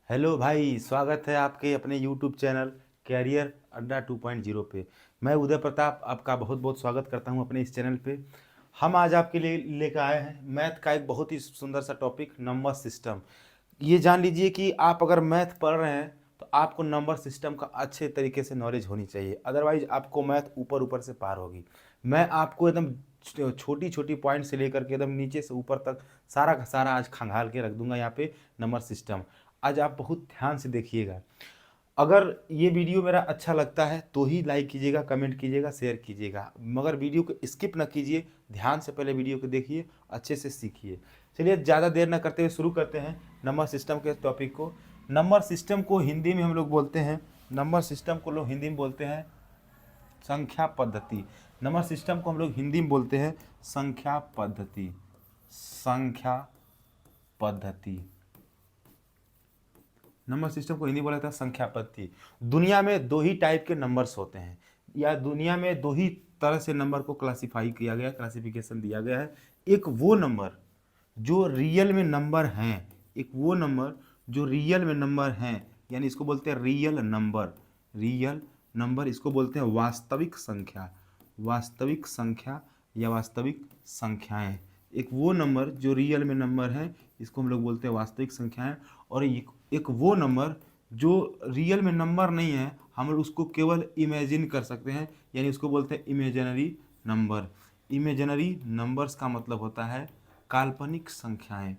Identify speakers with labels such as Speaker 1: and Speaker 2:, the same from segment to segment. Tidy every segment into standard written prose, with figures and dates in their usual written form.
Speaker 1: Hello भाई, स्वागत है आपके अपने यूट्यूब चैनल कैरियर अड्डा 2.0 पे। मैं उदय प्रताप आपका बहुत बहुत स्वागत करता हूं अपने इस चैनल पे। हम आज आपके लिए लेकर आए हैं मैथ का एक बहुत ही सुंदर सा टॉपिक, नंबर सिस्टम। ये जान लीजिए कि आप अगर मैथ पढ़ रहे हैं तो आपको नंबर सिस्टम का अच्छे तरीके से नॉलेज होनी चाहिए, अदरवाइज आपको मैथ ऊपर ऊपर से पार होगी। मैं आपको एकदम छोटी छोटी पॉइंट से लेकर के एकदम नीचे से ऊपर तक सारा का सारा आज खंगाल के रख दूंगा यहाँ पे नंबर सिस्टम। आज आप बहुत ध्यान से देखिएगा। अगर ये वीडियो मेरा अच्छा लगता है तो ही लाइक कीजिएगा, कमेंट कीजिएगा, शेयर कीजिएगा, मगर वीडियो को स्किप ना कीजिए। ध्यान से पहले वीडियो को देखिए, अच्छे से सीखिए। चलिए ज़्यादा देर ना करते हुए शुरू करते हैं नंबर सिस्टम के टॉपिक को। नंबर सिस्टम को हिंदी में हम लोग बोलते हैं, नंबर सिस्टम को लोग हिंदी में बोलते हैं संख्या पद्धति। नंबर सिस्टम को हम लोग हिंदी में बोलते हैं संख्या पद्धति। संख्या पद्धति नंबर सिस्टम को हिंदी बोला जाता है संख्या पद्धति। दुनिया में दो ही टाइप के नंबर्स होते हैं, या दुनिया में दो ही तरह से नंबर को क्लासिफाई किया गया, क्लासिफिकेशन दिया गया है। एक वो नंबर जो रियल में नंबर हैं, एक वो नंबर जो रियल में नंबर हैं, यानी इसको बोलते हैं रियल नंबर। रियल नंबर इसको बोलते हैं वास्तविक संख्या। वास्तविक संख्या या वास्तविक संख्याएं। एक वो नंबर जो रियल में नंबर है, इसको हम लोग बोलते हैं वास्तविक संख्याएं। और एक वो नंबर जो रियल में नंबर नहीं है, हम लोग उसको केवल इमेजिन कर सकते हैं, यानी उसको बोलते हैं इमेजिनरी नंबर। इमेजिनरी नंबर्स का मतलब होता है काल्पनिक संख्याएं।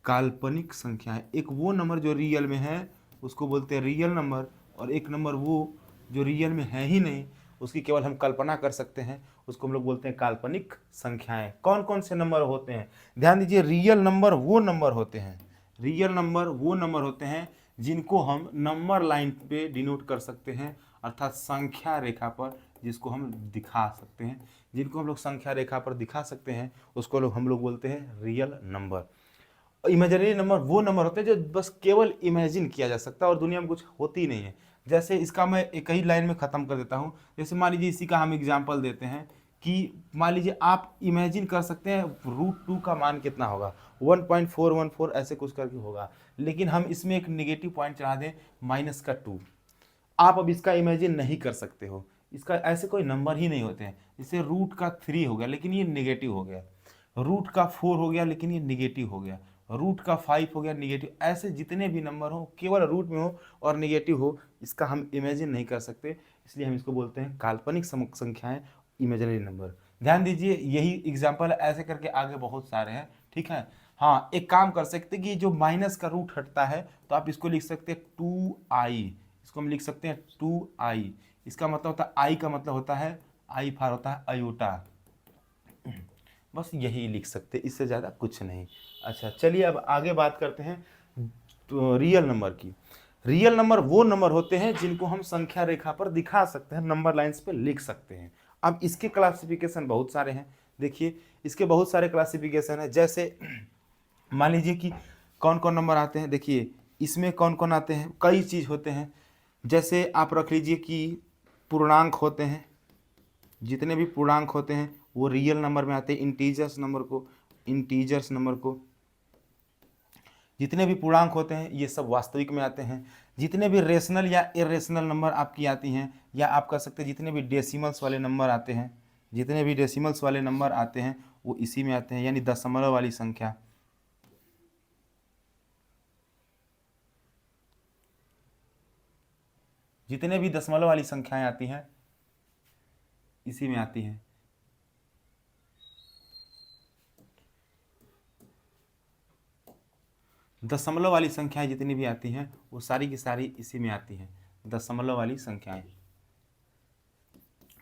Speaker 1: काल्पनिक संख्याएं। एक वो नंबर जो रियल में है उसको बोलते हैं रियल नंबर, और एक नंबर वो जो रियल में है ही नहीं, उसकी केवल हम कल्पना कर सकते हैं, उसको हम लोग बोलते हैं काल्पनिक संख्याएं। कौन कौन से नंबर होते हैं? ध्यान दीजिए, रियल नंबर वो नंबर होते हैं, रियल नंबर वो नंबर होते हैं जिनको हम नंबर लाइन पे डिनोट कर सकते हैं, अर्थात संख्या रेखा पर जिसको हम दिखा सकते हैं। जिनको हम लोग संख्या रेखा पर दिखा सकते हैं उसको हम लोग बोलते हैं रियल नंबर। इमेजिनरी नंबर वो नंबर होते हैं जो बस केवल इमेजिन किया जा सकता है और दुनिया में कुछ होती नहीं है। जैसे इसका मैं एक ही लाइन में ख़त्म कर देता हूँ। जैसे मान लीजिए इसी का हम एग्जांपल देते हैं कि मान लीजिए आप इमेजिन कर सकते हैं √2 का मान कितना होगा, 1.414 ऐसे कुछ करके होगा, लेकिन हम इसमें एक निगेटिव पॉइंट चढ़ा दें -2। आप अब इसका इमेजिन नहीं कर सकते हो, इसका ऐसे कोई नंबर ही नहीं होते हैं। जैसे √3 हो गया लेकिन ये निगेटिव हो गया, √4 हो गया लेकिन ये निगेटिव हो गया, √5 हो गया निगेटिव। ऐसे जितने भी नंबर हो केवल रूट में हो और निगेटिव हो, इसका हम इमेजिन नहीं कर सकते, इसलिए हम इसको बोलते हैं काल्पनिक संख्याएं, इमेजिनरी नंबर। ध्यान दीजिए, यही एग्जाम्पल ऐसे करके आगे बहुत सारे हैं, ठीक है। हाँ, एक काम कर सकते कि जो माइनस का रूट हटता है तो आप इसको लिख सकते हैं 2i। इसको हम लिख सकते हैं 2i। इसका मतलब होता है आई का मतलब होता है, आई फार होता है अयोटा। बस यही लिख सकते, इससे ज़्यादा कुछ नहीं। अच्छा चलिए अब आगे बात करते हैं तो रियल नंबर की। रियल नंबर वो नंबर होते हैं जिनको हम संख्या रेखा पर दिखा सकते हैं, नंबर लाइंस पे लिख सकते हैं। अब इसके क्लासिफिकेशन बहुत सारे हैं। देखिए, इसके बहुत सारे क्लासिफिकेशन है। जैसे मान लीजिए कि कौन कौन नंबर आते हैं, देखिए इसमें कौन कौन आते हैं, कई चीज़ होते हैं। जैसे आप रख लीजिए कि पूर्णांक होते हैं, जितने भी पूर्णांक होते हैं वो रियल नंबर में आते हैं। इंटीजर्स नंबर को जितने भी पूर्णांक होते हैं ये सब वास्तविक में आते हैं। जितने भी रेशनल या इरेशनल नंबर आपकी आती हैं, या आप कह सकते हैं जितने भी डेसिमल्स वाले नंबर आते हैं, जितने भी डेसिमल्स वाले नंबर आते हैं वो इसी में आते हैं, यानी दशमलव वाली संख्या। जितने भी दशमलव वाली संख्याएं आती हैं इसी में आती हैं। दशमलव वाली संख्याएं जितनी भी आती हैं वो सारी की सारी इसी में आती हैं, दशमलव वाली संख्याएं।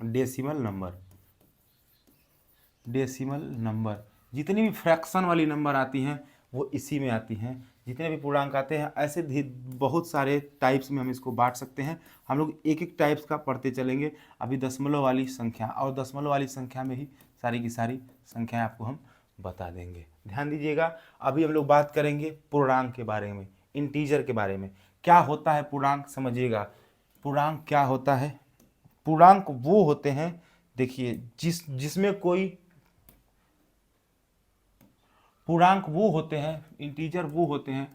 Speaker 1: डेसिमल नंबर, डेसिमल नंबर जितनी भी फ्रैक्शन वाली नंबर आती हैं वो इसी में आती हैं। जितने भी पूर्णांक आते हैं ऐसे बहुत सारे टाइप्स में हम इसको बांट सकते हैं। हम लोग एक एक टाइप्स का पढ़ते चलेंगे। अभी दशमलव वाली संख्या और दशमलव वाली संख्या में ही सारी की सारी संख्याएं आपको हम बता देंगे। ध्यान दीजिएगा, अभी हम लोग बात करेंगे पूर्णांक के बारे में, इंटीजर के बारे में। क्या होता है पूर्णांक, समझिएगा। पूर्णांक क्या होता है? पूर्णांक वो होते हैं, देखिए जिसमें कोई पूर्णांक वो होते हैं, इंटीजर वो होते हैं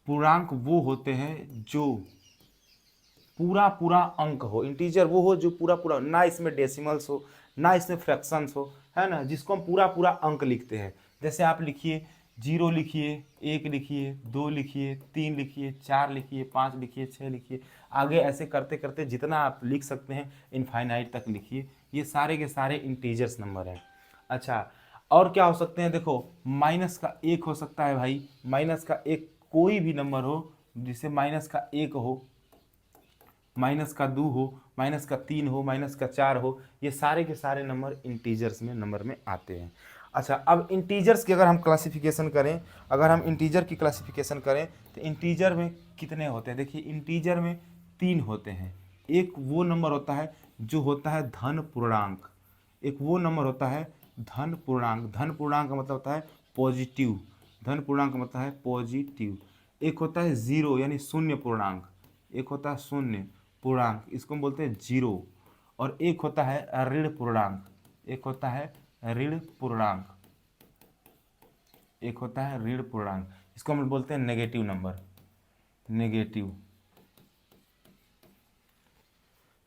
Speaker 1: पूर्णांक वो होते हैं जो पूरा पूरा अंक हो। इंटीजर वो हो जो पूरा पूरा, ना इसमें डेसिमल्स हो ना इसमें फ्रैक्शंस हो, है ना, जिसको हम पूरा पूरा अंक लिखते हैं। जैसे आप लिखिए 0 लिखिए, 1 लिखिए, 2 लिखिए, 3 लिखिए, 4 लिखिए, 5 लिखिए, 6 लिखिए, आगे ऐसे करते करते जितना आप लिख सकते हैं इनफाइनाइट तक लिखिए। ये सारे के सारे इंटीजर्स नंबर हैं। अच्छा, और क्या हो सकते हैं, देखो माइनस का 1 हो सकता है भाई, माइनस का 1 कोई भी नंबर हो, जिसे माइनस का 1 हो, माइनस का 2 हो, माइनस का 3 हो, माइनस का 4 हो, ये सारे के सारे नंबर इंटीजर्स में नंबर में आते हैं। अच्छा, अब इंटीजर्स की अगर हम क्लासिफिकेशन करें, अगर हम इंटीजर की क्लासिफिकेशन करें तो इंटीजर में कितने होते हैं, देखिए इंटीजर में 3 होते हैं। एक वो नंबर होता है जो होता है धन पूर्णांक, एक वो नंबर होता है धन पूर्णांक, धन पूर्णांक का मतलब होता है पॉजिटिव, धन पूर्णांक का मतलब है पॉजिटिव। एक होता है जीरो यानी शून्य पूर्णांक, एक होता है शून्य पूर्णांक, इसको हम बोलते हैं जीरो। और एक होता है ऋण पूर्णांक, एक होता है ऋण पूर्णांक, एक होता है ऋण पूर्णांक, इसको हम बोलते हैं नेगेटिव नंबर, नेगेटिव,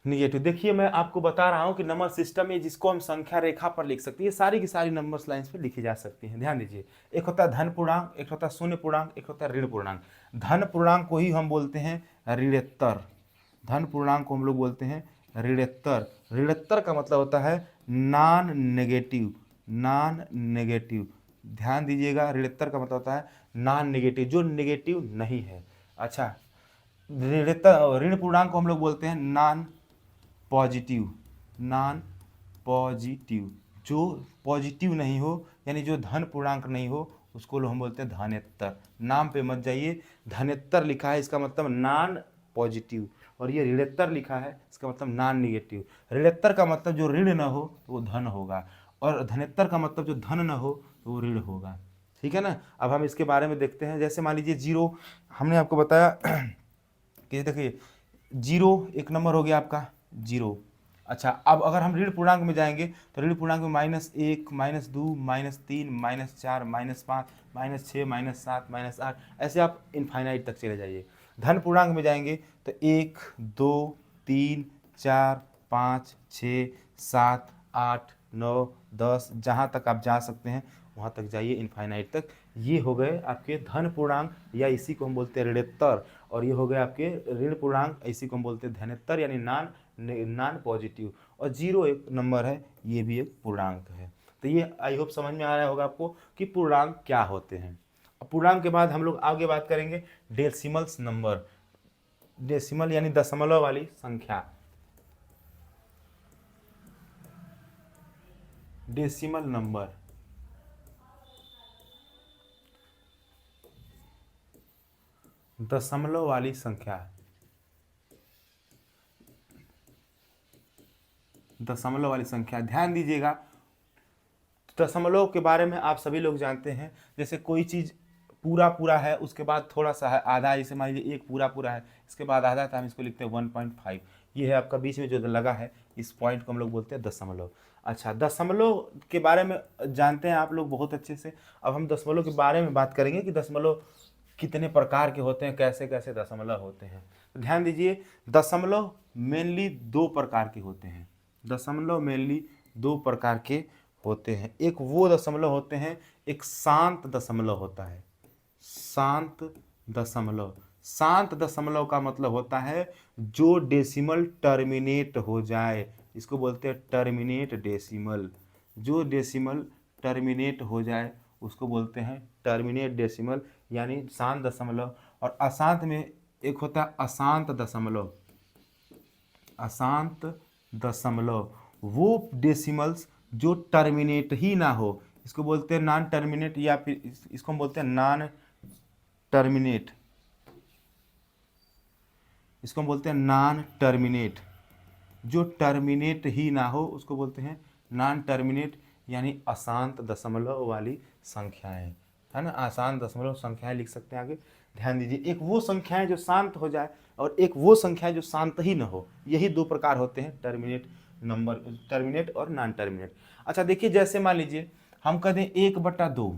Speaker 1: निगेटिव। देखिए मैं आपको बता रहा हूं कि नंबर सिस्टम में जिसको हम संख्या रेखा पर लिख सकते हैं, ये सारी की सारी नंबर्स लाइंस पे लिखी जा सकती हैं। ध्यान दीजिए, एक होता है धन पूर्णांक, एक होता है शून्य पूर्णांक, एक होता है ऋण पूर्णांक। धन पूर्णांक को ही हम बोलते हैं ऋणोत्तर, धन पूर्णांक को हम लोग बोलते हैं ऋणोत्तर। ऋणोत्तर का मतलब होता है नॉन नेगेटिव, नॉन नेगेटिव। ध्यान दीजिएगा, ऋणोत्तर का मतलब होता है नॉन नेगेटिव, जो नेगेटिव नहीं है। अच्छा, ऋण पूर्णांक को हम लोग बोलते हैं नॉन पॉजिटिव, नॉन पॉजिटिव, जो पॉजिटिव नहीं हो यानी जो धन पूर्णांक नहीं हो उसको हम बोलते हैं धनेत्तर। नाम पे मत जाइए, धनेत्तर लिखा है इसका मतलब नॉन पॉजिटिव, और ये ऋणोत्तर लिखा है इसका मतलब नॉन निगेटिव। ऋणोत्तर का मतलब जो ऋण न हो तो वो धन होगा, और धनेत्तर का मतलब जो धन न हो तो वो ऋण होगा। ठीक है ना। अब हम इसके बारे में देखते हैं। जैसे मान लीजिए जीरो, हमने आपको बताया कि देखिए जीरो एक नंबर हो गया आपका जीरो। अच्छा, अब अगर हम ऋण पूर्णांक में जाएंगे तो ऋण पूर्णांक में -1, -2, -3, -4, -5, -6, -7, -8, ऐसे आप इनफाइनाइट तक चले जाइए। धन पूर्णांक में जाएंगे तो 1, 2, 3, 4, 5, 6, 7, 8, 9, 10, जहाँ तक आप जा सकते हैं वहाँ तक जाइए इनफाइनाइट तक। ये हो गए आपके धन पूर्णांक, या इसी को हम बोलते हैं ऋणोत्तर। और ये हो गए आपके ऋण पूर्णांक, इसी को हम बोलते हैं धनेत्तर यानी नॉन पॉजिटिव। और जीरो एक नंबर है, ये भी एक पूर्णांक है। तो ये आई होप समझ में आ रहा होगा आपको कि पूर्णांक क्या होते हैं। अब पूर्णांक के बाद हम लोग आगे बात करेंगे डेसिमल्स नंबर, डेसिमल यानी दशमलव वाली संख्या, डेसिमल नंबर। दशमलव वाली संख्या, दशमलव वाली संख्या, ध्यान दीजिएगा। दशमलव के बारे में आप सभी लोग जानते हैं, जैसे कोई चीज़ पूरा पूरा है उसके बाद थोड़ा सा है आधा, जैसे मान लीजिए एक पूरा पूरा है इसके बाद आधा, था हम इसको लिखते हैं 1.5। ये है आपका बीच में जो लगा है, इस पॉइंट को हम लोग बोलते हैं दशमलव। अच्छा, दशमलव के बारे में जानते हैं आप लोग बहुत अच्छे से। अब हम दशमलव के बारे में बात करेंगे कि दशमलव कितने प्रकार के होते हैं, कैसे कैसे दशमलव होते हैं। तो ध्यान दीजिए, दशमलव मेनली 2 प्रकार के होते हैं, दशमलव मेनली 2 प्रकार के होते हैं। एक वो दशमलव होते हैं, एक शांत दशमलव होता है, शांत दशमलव। शांत दशमलव का मतलब होता है जो डेसिमल टर्मिनेट हो जाए, इसको बोलते हैं टर्मिनेट डेसिमल। जो डेसिमल टर्मिनेट हो जाए उसको बोलते हैं टर्मिनेट डेसिमल, यानी शांत दशमलव। और अशांत में एक होता है अशांत दशमलव, अशांत दशमलव, वो डेसिमल्स जो टर्मिनेट ही ना हो, इसको बोलते हैं नॉन टर्मिनेट, या फिर इसको हम बोलते हैं नॉन टर्मिनेट, इसको हम बोलते हैं नॉन टर्मिनेट। जो टर्मिनेट ही ना हो उसको बोलते हैं नॉन टर्मिनेट, यानी अशांत दशमलव वाली संख्याएं, है ना। अशांत दशमलव संख्याएं लिख सकते हैं आगे। ध्यान दीजिए, एक वो संख्याएं जो शांत हो जाए और एक वो संख्या जो शांत ही न हो, यही 2 प्रकार होते हैं टर्मिनेट नंबर, टर्मिनेट और नॉन टर्मिनेट। अच्छा देखिए, जैसे मान लीजिए हम कह दें 1/2,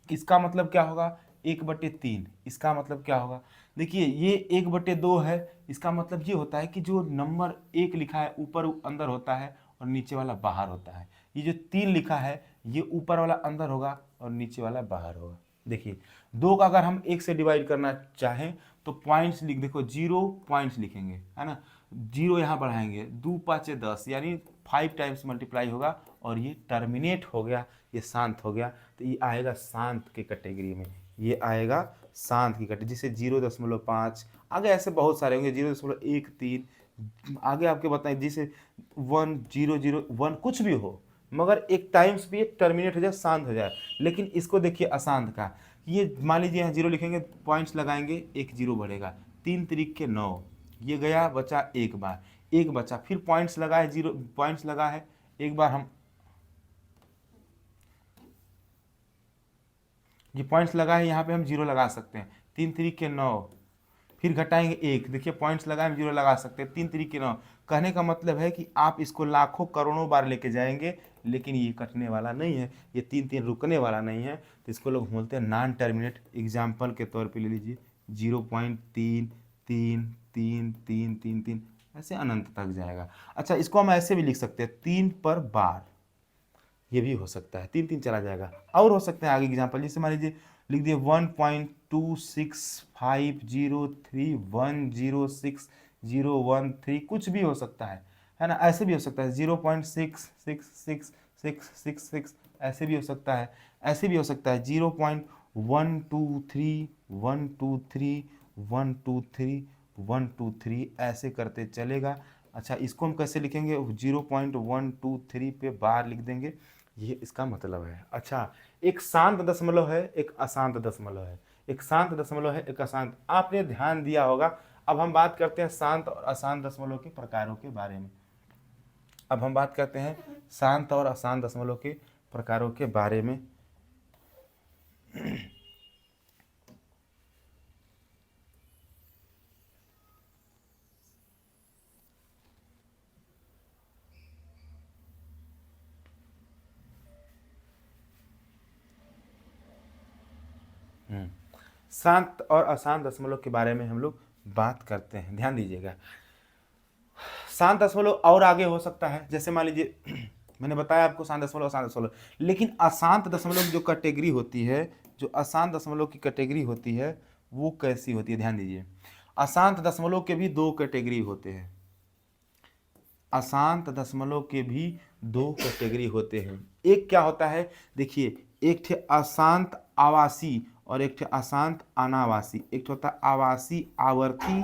Speaker 1: इसका मतलब क्या होगा, 1/3, इसका मतलब क्या होगा? देखिए ये 1/2 है, इसका मतलब ये होता है कि जो नंबर 1 लिखा है ऊपर अंदर होता है और नीचे वाला बाहर होता है। ये जो 3 लिखा है ये ऊपर वाला अंदर होगा और नीचे वाला बाहर होगा। देखिए 2 का अगर हम 1 से डिवाइड करना चाहें तो पॉइंट्स लिख, देखो 0 पॉइंट्स लिखेंगे, है ना, 0 यहाँ बढ़ाएंगे, 2 5 10 यानी 5 टाइम्स मल्टीप्लाई होगा और ये टर्मिनेट हो गया, ये शांत हो गया। तो ये आएगा शांत के कैटेगरी में, ये आएगा शांत की कैटेगरी, जिसे 0.5, आगे ऐसे बहुत सारे होंगे, 0.13, आगे आपके बताएं जिसे 1 0 0 1 कुछ भी हो, मगर एक टाइम्स भी टर्मिनेट हो जाए, शांत हो जाए। लेकिन इसको देखिए अशांत का, ये मान लीजिए यहाँ 0 लिखेंगे, पॉइंट्स लगाएंगे, 1 0 बढ़ेगा, 3 3 के 9, ये गया बचा एक बार, एक बचा, फिर पॉइंट्स लगा है, 0 पॉइंट्स लगा है, एक बार हम ये पॉइंट्स लगा है, यहाँ पे हम 0 लगा सकते हैं, 3 3 के 9, फिर घटाएंगे 1, देखिए पॉइंट्स लगाए हम 0 लगा सकते हैं, 3 3 के 9। कहने का मतलब है कि आप इसको लाखों करोड़ों बार लेके जाएंगे लेकिन ये कटने वाला नहीं है, ये 3 3 रुकने वाला नहीं है, तो इसको लोग बोलते हैं नॉन टर्मिनेट। एग्जाम्पल के तौर पे ले लीजिए 0.3 3 3 3 3 3 ऐसे अनंत तक जाएगा। अच्छा इसको हम ऐसे भी लिख सकते हैं 3 पर बार, ये भी हो सकता है, 3 3 चला जाएगा। और हो सकते हैं आगे एग्जाम्पल, जैसे मान लीजिए लिख दिए 1.26503106013, कुछ भी हो सकता है ना, ऐसे भी हो सकता है 0.66666, ऐसे भी हो सकता है, ऐसे भी हो सकता है 0.123 ऐसे करते चलेगा। अच्छा इसको हम कैसे लिखेंगे, 0.123 पे बार लिख देंगे, ये इसका मतलब है। अच्छा एक शांत दशमलव है, एक अशांत दशमलव है, एक शांत दशमलव है, एक अशांत, आपने ध्यान दिया होगा। अब हम बात करते हैं शांत और अशांत दशमलव के प्रकारों के बारे में। अब हम बात करते हैं शांत और अशांत दशमलव के प्रकारों के बारे में। शांत और अशांत दशमलव के बारे में हम लोग बात करते हैं, ध्यान दीजिएगा। शांत दशमलव और आगे हो सकता है, जैसे मान लीजिए मैंने बताया आपको शांत दशमलव अशांत दशमलव, लेकिन अशांत दशमलव जो कैटेगरी होती है, जो अशांत दशमलव की कैटेगरी होती है वो कैसी होती है, ध्यान दीजिए। अशांत दशमलव के भी 2 कैटेगरी होते हैं, अशांत दशमलव के भी 2 कैटेगरी होते हैं। एक क्या होता है, देखिए एक थे अशांत आवासी और एक थे अशांत अनावासी। एक होता है आवासी आवर्ती,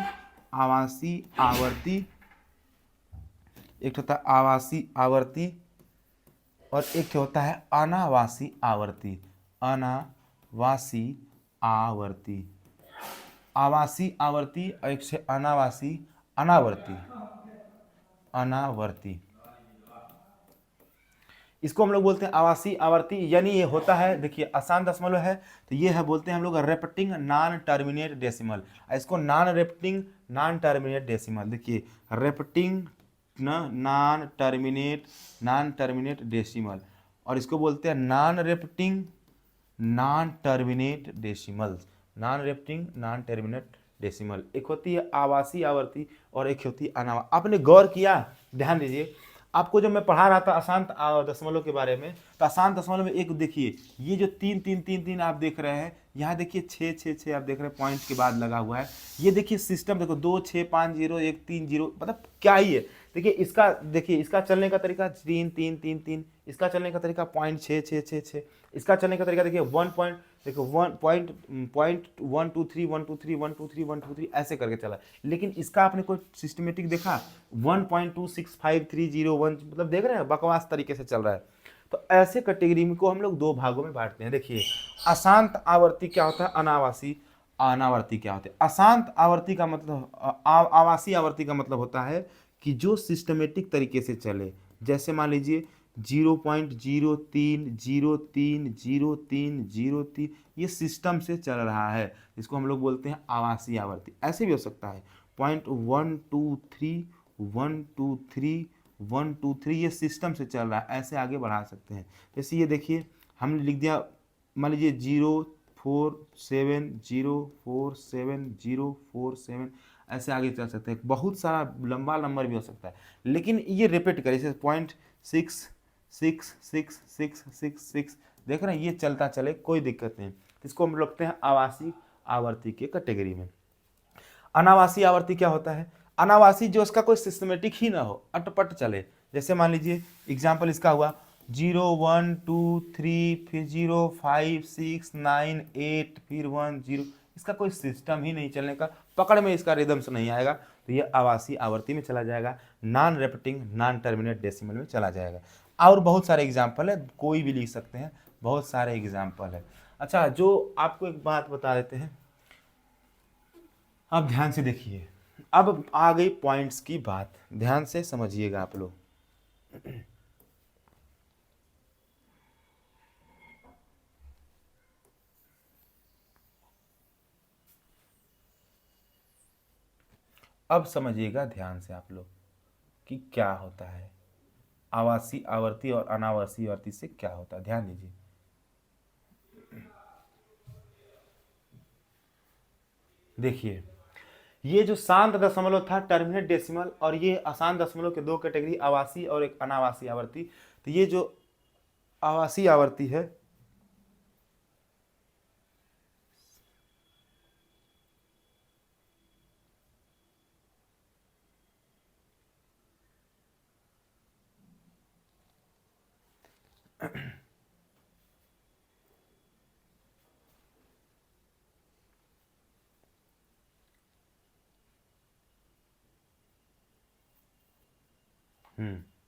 Speaker 1: आवासी आवर्ती, एक होता है आवासी आवर्ती और एक होता है अनावासी आवर्ती, अनावासी आवर्ती, आवासी आवर्ती और एक से अनावासी अनावर्ती, अनावर्ती। इसको हम लोग बोलते हैं आवासी आवर्ती, यानी ये होता है, देखिए अशांत दशमलव है तो ये है, बोलते हैं हम लोग रेपटिंग नॉन टर्मिनेट डेसिमल। इसको non repeating non terminate decimal, देखिए रेपटिंग नॉन टर्मिनेट डेसिमल, और इसको बोलते हैं non repeating non terminate decimal, non repeating non terminate decimal. एक होती है आवासी आवर्ती और एक होती है अनावा। आपने गौर किया, ध्यान दीजिए, आपको जब मैं पढ़ा रहा था अशांत दशमलव के बारे में, तो अशांत दशमलव में एक देखिए ये जो 3 3 3 3 आप देख रहे हैं, यहाँ देखिए 6 6 6 आप देख रहे हैं पॉइंट के बाद लगा हुआ है। ये देखिए सिस्टम देखो 2 6 5 0 1 3 0, मतलब क्या ही है। देखिए इसका चलने का तरीका 3 3 3 3, इसका चलने का तरीका 0.6 इसका चलने का तरीका देखिए 1 पॉइंट, देखो 1.123 ऐसे करके चला। लेकिन इसका आपने कोई सिस्टमेटिक देखा, 1.265301, मतलब देख रहे हैं बकवास तरीके से चल रहा है। तो ऐसे कैटेगरी को हम लोग 2 भागों में बांटते हैं। देखिए अशांत आवर्ती क्या होता है, अनावासी अनावर्ती क्या होता है। अशांत आवर्ती का मतलब आवासी आवर्ती का मतलब होता है कि जो सिस्टमेटिक तरीके से चले, जैसे मान लीजिए 0.03030303, ये सिस्टम से चल रहा है, इसको हम लोग बोलते हैं आवासीय आवर्ती। ऐसे भी हो सकता है 0.123 ये सिस्टम से चल रहा है, ऐसे आगे बढ़ा सकते हैं। जैसे ये देखिए हमने लिख दिया मान लीजिए 47047047 ऐसे आगे चल सकते हैं। बहुत सारा लंबा नंबर भी हो सकता है, लेकिन ये रिपीट करें, जैसे 0.666666 देख रहे हैं, ये चलता चले, कोई दिक्कत नहीं। इसको हम रखते हैं आवासी आवर्ती के कैटेगरी में। अनावासी आवर्ती क्या होता है? अनावासी जो उसका कोई सिस्टमेटिक ही ना हो, अटपट चले। जैसे मान लीजिए एग्जाम्पल इसका हुआ 0 1 2 3, फिर 0 5 6 9 8, फिर 1 0, इसका कोई सिस्टम ही नहीं चलने का, पकड़ में इसका रिदम्स नहीं आएगा, तो ये आवासी आवर्ती में चला जाएगा, नॉन रेपिटिंग नॉन टर्मिनेट डेसिमल में चला जाएगा। और बहुत सारे एग्जाम्पल है, कोई भी लिख सकते हैं, बहुत सारे एग्जाम्पल है। अच्छा, जो आपको एक बात बता देते हैं, अब ध्यान से देखिए, अब आ गई पॉइंट्स की बात, ध्यान से समझिएगा आप लोग। अब समझिएगा ध्यान से आप लोग कि क्या होता है आवासी आवर्ती और अनावासी आवर्ती से क्या होता है, ध्यान दीजिए। देखिए, ये जो शांत दशमलव था टर्मिनेट डेसिमल, और ये अशांत दशमलव के दो कैटेगरी, आवासी और एक अनावासी आवर्ती। तो ये जो आवासी आवर्ती है,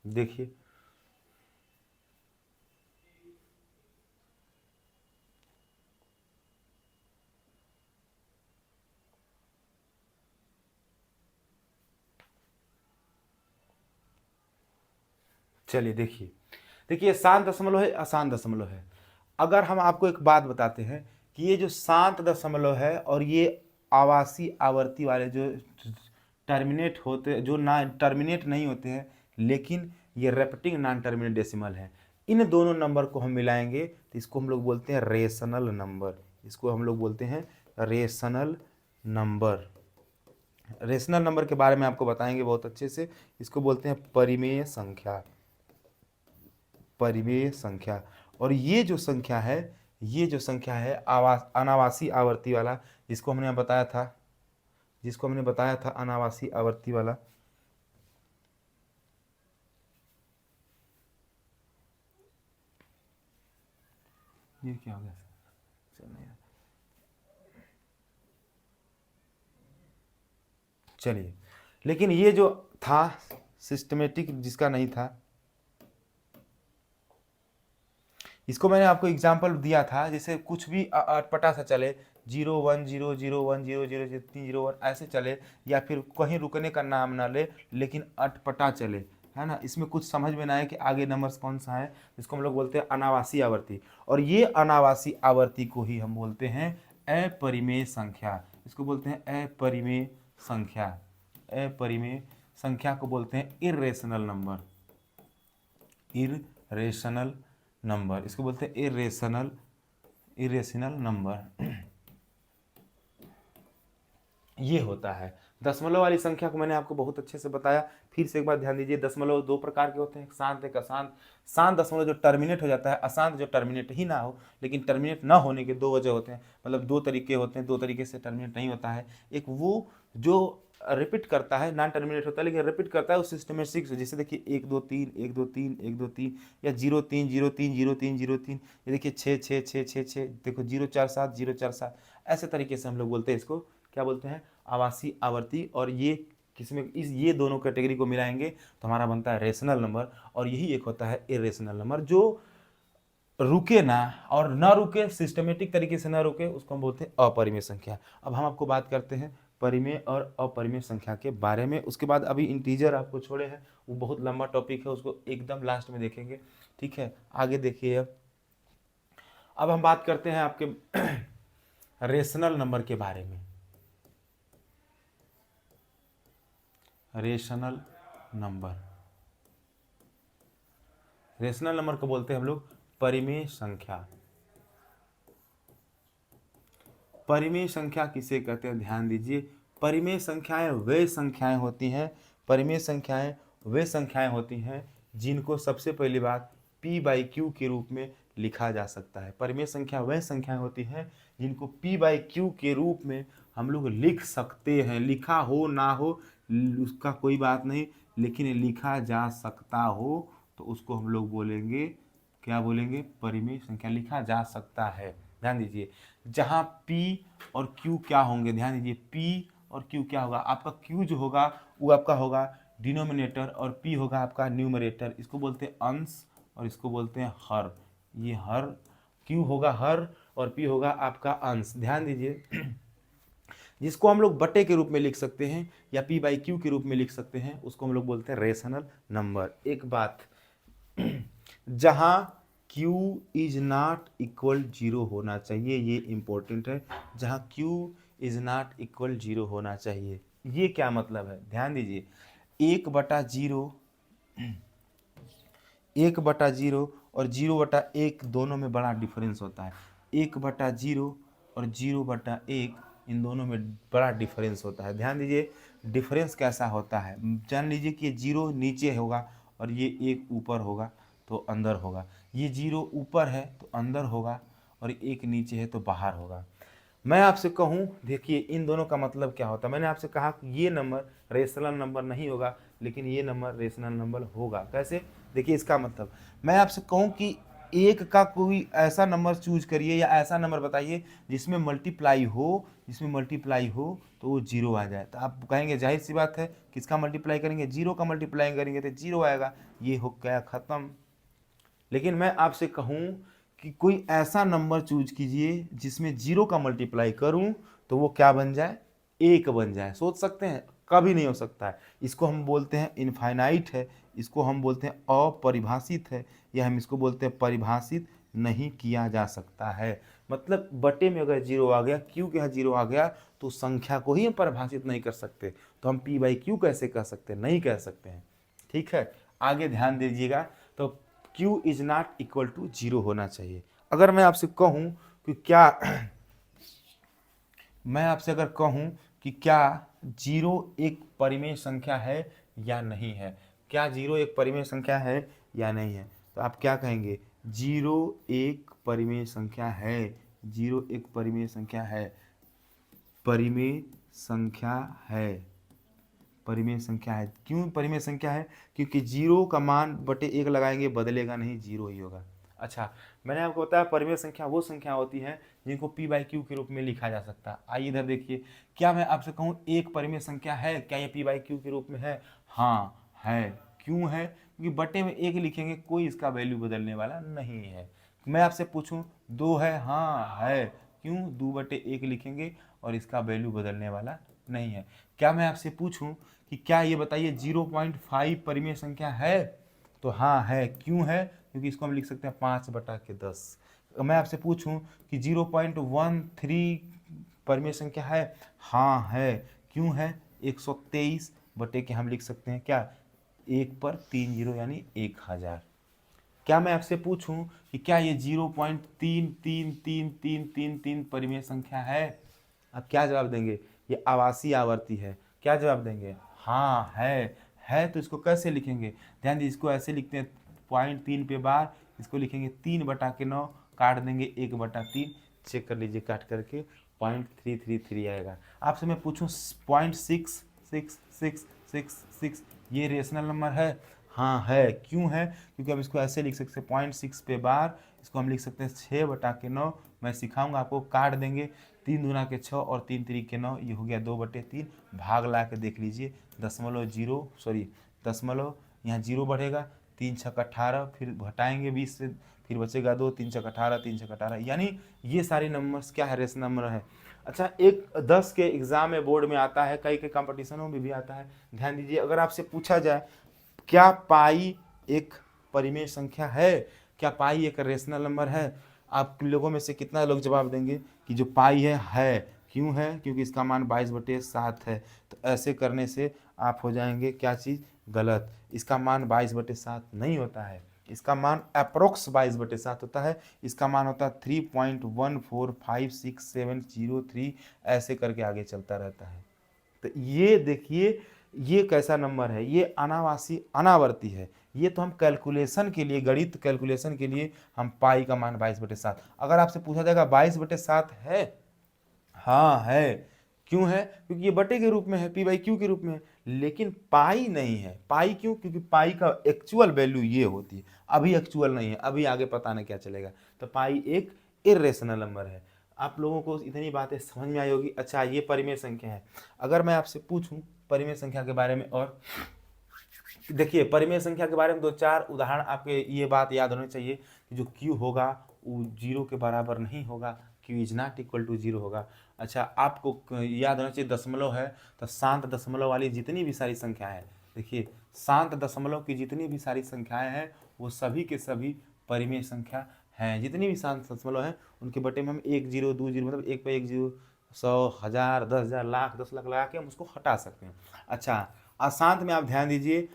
Speaker 1: देखिए चलिए, देखिए देखिए, शांत दशमलव है, अशांत दशमलव है। अगर हम आपको एक बात बताते हैं कि ये जो शांत दशमलव है और ये आवासी आवर्ती वाले जो टर्मिनेट होते, जो ना टर्मिनेट नहीं होते हैं, लेकिन ये रेपिटिंग नॉन टर्मिनेट डेसिमल है, इन दोनों नंबर को हम मिलाएंगे तो इसको हम लोग बोलते हैं रेशनल नंबर। इसको हम लोग बोलते हैं रेशनल नंबर। रेशनल नंबर के बारे में आपको बताएंगे बहुत अच्छे से। इसको बोलते हैं परिमेय संख्या, परिमेय संख्या। और ये जो संख्या है, ये जो संख्या है अनावासी आवर्ती वाला, जिसको हमने बताया था, जिसको हमने बताया था अनावासी आवर्ती वाला, ये क्या हो गया? चलिए, लेकिन ये जो था सिस्टमेटिक, जिसका नहीं था, इसको मैंने आपको एग्जाम्पल दिया था, जैसे कुछ भी अटपटा सा चले, 0 1 0 0 1 0 0 3 0 1 ऐसे चले, या फिर कहीं रुकने का नाम ना ले, लेकिन अटपटा चले, है ना, इसमें कुछ समझ में ना आए कि आगे नंबर्स कौन सा है, इसको हम लोग बोलते हैं अनावासी आवर्ती। और ये अनावासी आवर्ती को ही हम बोलते हैं अपरिमेय संख्या। इसको बोलते हैं अपरिमेय संख्या। अपरिमेय संख्या को बोलते हैं इर्रेशनल नंबर, इर्रेशनल नंबर, इसको बोलते हैं इरेशनल, इरेशनल नंबर। ये होता है दशमलव वाली संख्या को मैंने आपको बहुत अच्छे से बताया। फिर से एक बार ध्यान दीजिए, दशमलव दो प्रकार के होते हैं, एक शांत एक अशांत। शांत दशमलव जो टर्मिनेट हो जाता है, अशांत जो टर्मिनेट ही ना हो, लेकिन टर्मिनेट ना होने के दो वजह होते हैं, मतलब दो तरीके होते हैं, दो तरीके से टर्मिनेट नहीं होता है। एक वो जो रिपीट करता है, नॉन टर्मिनेट होता है लेकिन रिपीट करता है उस सिस्टमेटिक से, जैसे देखिए 1 2 3 1 2 3 1 2 3, या 0 3 0 3 0 3 0 3, ये देखिए 6 6 6 6 6, देखो 0 4 7 0 4 7, ऐसे तरीके से हम लोग बोलते हैं इसको, क्या बोलते हैं, आवासी आवर्ती। और ये किसमें, इस ये दोनों कैटेगरी को मिलाएंगे तो हमारा बनता है रेशनल नंबर। और यही एक होता है इरेशनल नंबर, जो रुके ना, और ना रुके, सिस्टमेटिक तरीके से ना रुके, उसको हम बोलते हैं अपरिमेय संख्या। अब हम आपको बात करते हैं परिमेय और अपरिमेय संख्या के बारे में, उसके बाद अभी इंटीजर आपको छोड़े हैं, वो बहुत लंबा टॉपिक है, उसको एकदम लास्ट में देखेंगे, ठीक है। आगे देखिए, अब हम बात करते हैं आपके रेशनल नंबर के बारे में। रेशनल नंबर, रेशनल नंबर को बोलते हैं हम लोग परिमेय संख्या, परिमेय संख्या किसे कहते हैं, ध्यान दीजिए। परिमेय संख्याएं वे संख्याएं होती हैं, परिमेय संख्याएं वे संख्याएं होती हैं जिनको सबसे पहली बात p/q के रूप में लिखा जा सकता है। परिमेय संख्या वह संख्याएं होती हैं जिनको p/q के रूप में हम लोग लिख सकते हैं। लिखा हो ना हो उसका कोई बात नहीं, लेकिन लिखा जा सकता हो तो उसको हम लोग बोलेंगे, क्या बोलेंगे, परिमेय संख्या। लिखा जा सकता है। ध्यान दीजिए, जहाँ p और q क्या होंगे, ध्यान दीजिए, p और q क्या होगा, आपका q जो होगा वो आपका होगा डिनोमिनेटर और p होगा आपका न्यूमरेटर। इसको बोलते हैं अंश और इसको बोलते हैं हर। ये हर, q होगा हर और p होगा आपका अंश। ध्यान दीजिए, जिसको हम लोग बटे के रूप में लिख सकते हैं या p/q के रूप में लिख सकते हैं, उसको हम लोग बोलते हैं रेशनल नंबर। एक बात, जहां q इज नॉट इक्वल 0 होना चाहिए, ये इंपॉर्टेंट है। जहां q इज नॉट इक्वल 0 होना चाहिए, ये क्या मतलब है, ध्यान दीजिए। 1/0, 1/0 और 0/1 दोनों में बड़ा डिफरेंस होता है। 1/0 और 0/1 इन दोनों में बड़ा डिफरेंस होता है। ध्यान दीजिए, डिफरेंस कैसा होता है, जान लीजिए कि ये 0 नीचे होगा और ये 1 ऊपर होगा तो अंदर होगा। ये 0 ऊपर है तो अंदर होगा और 1 नीचे है तो बाहर होगा। मैं आपसे कहूं, देखिए इन दोनों का मतलब क्या होता है। मैंने आपसे कहा कि ये नंबर रेशनल नंबर नहीं होगा, लेकिन ये नंबर रेशनल नंबर होगा। कैसे, देखिए इसका मतलब, मैं आपसे कहूं कि एक का कोई ऐसा नंबर चूज करिए या ऐसा नंबर बताइए जिसमें मल्टीप्लाई हो, जिसमें मल्टीप्लाई हो तो वो 0 आ जाए, तो आप कहेंगे जाहिर सी बात है किसका मल्टीप्लाई करेंगे, 0 का मल्टीप्लाई करेंगे तो 0 आएगा। ये हो गया खत्म। लेकिन मैं आपसे कहूं कि कोई ऐसा नंबर चूज कीजिए जिसमें 0 का मल्टीप्लाई करूं तो वो क्या बन जाए, 1 बन जाए। सोच सकते हैं, कभी नहीं हो सकता है। इसको हम बोलते हैं इनफाइनाइट है, इसको हम बोलते हैं अपरिभाषित है, या हम इसको बोलते हैं परिभाषित नहीं किया जा सकता है। मतलब बटे में अगर 0 आ गया, क्यू के यहाँ 0 आ गया तो संख्या को ही हम परिभाषित नहीं कर सकते, तो हम p/q कैसे कह सकते हैं, नहीं कह सकते हैं। ठीक है, आगे ध्यान दीजिएगा। तो q is not equal to 0 होना चाहिए। अगर मैं आपसे कहूं कि क्या मैं आपसे अगर कहूं कि क्या 0 एक परिमेय संख्या है या नहीं है, क्या 0 एक परिमेय संख्या है या नहीं है, तो आप क्या कहेंगे, 0 एक परिमेय संख्या है। 0 एक परिमेय संख्या है, परिमेय संख्या है, परिमेय संख्या है। क्यों परिमेय संख्या है, क्योंकि 0 का मान बटे 1 लगाएंगे बदलेगा नहीं, 0 ही होगा। अच्छा, मैंने आपको बताया परिमेय संख्या वो संख्या होती है जिनको p/q के रूप में लिखा जा सकता है। आइए इधर देखिए, क्या मैं आपसे कहूँ एक परिमेय संख्या है, क्या ये p/q के रूप में है, हाँ है। क्यों है, क्योंकि बटे में 1 लिखेंगे, कोई इसका वैल्यू बदलने वाला नहीं है। मैं आपसे पूछूं 2 है, हाँ है। क्यों, 2/1 लिखेंगे और इसका वैल्यू बदलने वाला नहीं है। क्या मैं आपसे पूछूं कि क्या ये बताइए 0.5 परिमेय संख्या है, तो हाँ है। क्यों है, क्योंकि इसको हम लिख सकते हैं 5/10। मैं आपसे पूछूं कि 0.13 परिमेय संख्या है, हाँ है। क्यों है, 123 बटे के हम लिख सकते हैं क्या, 1/30 यानी 1000। क्या मैं आपसे पूछूं कि क्या ये 0.3333333 परिमेय संख्या है, आप क्या जवाब देंगे, ये आवासीय आवर्ती है। क्या जवाब देंगे, हाँ है। तो इसको कैसे लिखेंगे, ध्यान दीजिए, इसको ऐसे लिखते हैं 0.3 पे बार, इसको लिखेंगे 3/9, काट देंगे 1/3, चेक कर लीजिए काट करके 0.333 आएगा। आपसे मैं पूछूं 0.666666 ये रेशनल नंबर है, हाँ है। क्यों है, क्योंकि अब इसको ऐसे लिख सकते हैं 0.6 पे बार, इसको हम लिख सकते हैं 6/9। मैं सिखाऊंगा आपको, काट देंगे 3 दूना के 6 और 3 3 के 9, ये हो गया 2/3। भाग ला के देख लीजिए, दशमलव यहाँ 0 बढ़ेगा, 3 छक 18, फिर घटाएंगे 20 से, फिर बचेगा 2, 3 छक 18, 3 छक 18, यानी ये सारे नंबर्स क्या है, रेशनल नंबर है। अच्छा, एक 10 के एग्जाम में बोर्ड में आता है, कई कंपटीशनों में भी आता है। ध्यान दीजिए, अगर आपसे पूछा जाए क्या पाई एक परिमेय संख्या है, क्या पाई एक रेशनल नंबर है, आप लोगों में से कितना लोग जवाब देंगे कि जो पाई है। क्यों है, क्योंकि इसका मान 22/7 है। तो ऐसे करने से आप हो जाएंगे क्या चीज़, गलत। इसका मान 22/7 नहीं होता है, इसका मान अप्रोक्स 22/7 होता है। इसका मान होता है 3.14567003, ऐसे करके आगे चलता रहता है। तो ये देखिए ये कैसा नंबर है, ये अनावासी अनावर्ती है। ये तो हम कैलकुलेशन के लिए, गणित कैलकुलेशन के लिए हम पाई का मान 22/7, अगर आपसे पूछा जाएगा 22/7 है, हाँ है। क्यों है? क्योंकि ये बटे के रूप में है, पी बाई क्यू के रूप में है, लेकिन पाई नहीं है। पाई क्यों? क्योंकि पाई का एक्चुअल वैल्यू ये होती है, अभी एक्चुअल नहीं है, अभी आगे पता नहीं क्या चलेगा। तो पाई एक इर्रेशनल नंबर है। आप लोगों को इतनी बातें समझ में आई होगी। अच्छा, ये परिमेय संख्या है। अगर मैं आपसे पूछूं परिमेय संख्या के बारे में, और देखिए परिमेय संख्या के बारे में 2-4 उदाहरण आपके ये बात याद होनी चाहिए कि जो q होगा वो 0 के बराबर नहीं होगा, q is not equal to 0 होगा। अच्छा, आपको याद होना चाहिए दशमलव है तो शांत दशमलव वाली जितनी भी सारी संख्याएं हैं, देखिए शांत दशमलव की जितनी भी सारी संख्याएं हैं वो सभी के सभी परिमेय संख्या हैं। जितनी भी शांत दशमलव हैं उनके बटे में हम 1 0 2 0 मतलब 1 पे 1 0 100 1000 10,000 लाख 10 लाख लगा के हम उसको हटा सकते हैं। अच्छा, अशांत में आप ध्यान दीजिए,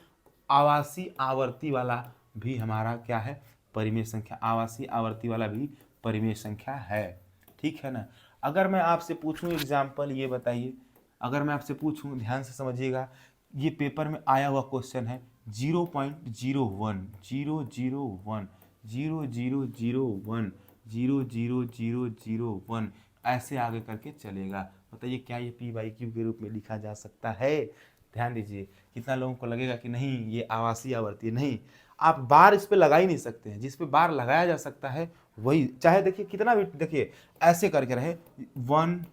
Speaker 1: आवासी आवर्ती वाला भी हमारा क्या है? परिमेय संख्या। आवासी आवर्ती वाला भी परिमेय संख्या है, ठीक है ना। अगर मैं आपसे पूछूं एग्जाम्पल, ये बताइए, अगर मैं आपसे पूछूं, ध्यान से समझिएगा, ये पेपर में आया हुआ क्वेश्चन है 0.01 001 0001 00001, ऐसे आगे करके चलेगा। बताइए क्या ये पी बाई क्यू के रूप में लिखा जा सकता है? ध्यान दीजिए, कितना लोगों को लगेगा कि नहीं ये आवासीय आवर्ती नहीं। आप बार इस पे लगा ही नहीं सकते हैं। जिस पे बार लगाया जा सकता है वही, चाहे देखिए कितना भी, देखिए ऐसे करके रहे 1